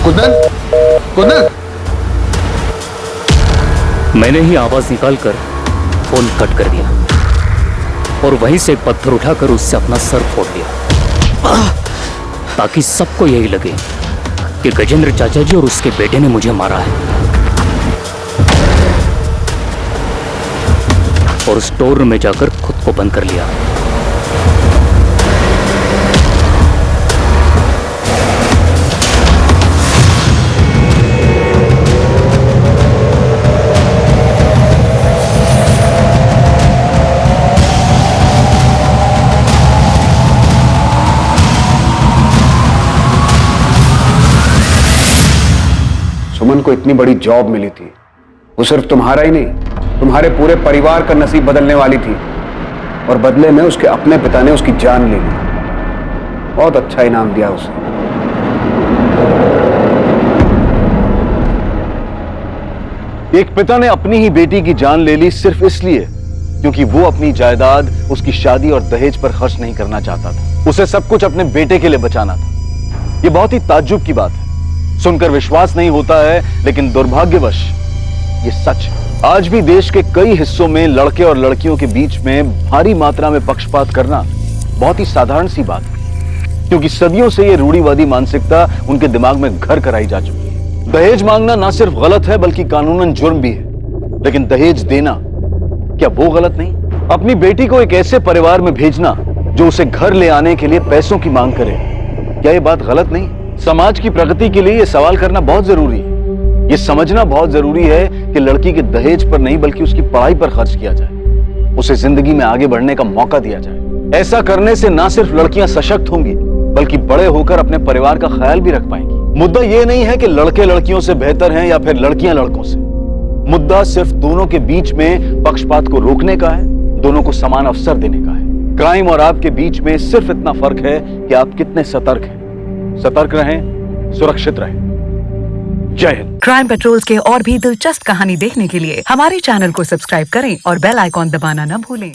कुंदन, कुंदन! मैंने ही आवाज निकालकर फोन कट कर दिया और वहीं से एक पत्थर उठाकर उससे अपना सर फोड़ दिया, ताकि सबको यही लगे कि गजेंद्र चाचा जी और उसके बेटे ने मुझे मारा है। और स्टोर रूम में जाकर खुद को बंद कर लिया। सुमन को इतनी बड़ी जॉब मिली थी, वो सिर्फ तुम्हारा ही नहीं, तुम्हारे पूरे परिवार का नसीब बदलने वाली थी, और बदले में उसके अपने पिता ने उसकी जान ले ली। बहुत अच्छा इनाम दिया उसे। एक पिता ने अपनी ही बेटी की जान ले ली सिर्फ इसलिए क्योंकि वो अपनी जायदाद, उसकी शादी और दहेज पर खर्च नहीं करना चाहता था। उसे सब कुछ अपने बेटे के लिए बचाना था। ये बहुत ही ताज्जुब की बात है, सुनकर विश्वास नहीं होता है, लेकिन दुर्भाग्यवश ये सच है। आज भी देश के कई हिस्सों में लड़के और लड़कियों के बीच में भारी मात्रा में पक्षपात करना बहुत ही साधारण सी बात है, क्योंकि सदियों से ये रूढ़िवादी मानसिकता उनके दिमाग में घर कराई जा चुकी है। दहेज मांगना ना सिर्फ गलत है बल्कि कानूनन जुर्म भी है, लेकिन दहेज देना क्या वो गलत नहीं? अपनी बेटी को एक ऐसे परिवार में भेजना जो उसे घर ले आने के लिए पैसों की मांग करे, क्या ये बात गलत नहीं? समाज की प्रगति के लिए ये सवाल करना बहुत जरूरी है। ये समझना बहुत जरूरी है कि लड़की के दहेज पर नहीं बल्कि उसकी पढ़ाई पर खर्च किया जाए, उसे जिंदगी में आगे बढ़ने का मौका दिया जाए। ऐसा करने से ना सिर्फ लड़कियां सशक्त होंगी बल्कि बड़े होकर अपने परिवार का ख्याल भी रख पाएंगी। मुद्दा ये नहीं है कि लड़के लड़कियों से बेहतर हैं या फिर लड़कियां लड़कों से। मुद्दा सिर्फ दोनों के बीच में पक्षपात को रोकने का है, दोनों को समान अवसर देने का है। क्राइम और आपके बीच में सिर्फ इतना फर्क है कि आप कितने सतर्क हैं। सतर्क रहें, सुरक्षित रहें। जय हिंद। क्राइम पेट्रोल्स के और भी दिलचस्प कहानी देखने के लिए हमारे चैनल को सब्सक्राइब करें और बेल आइकॉन दबाना न भूलें।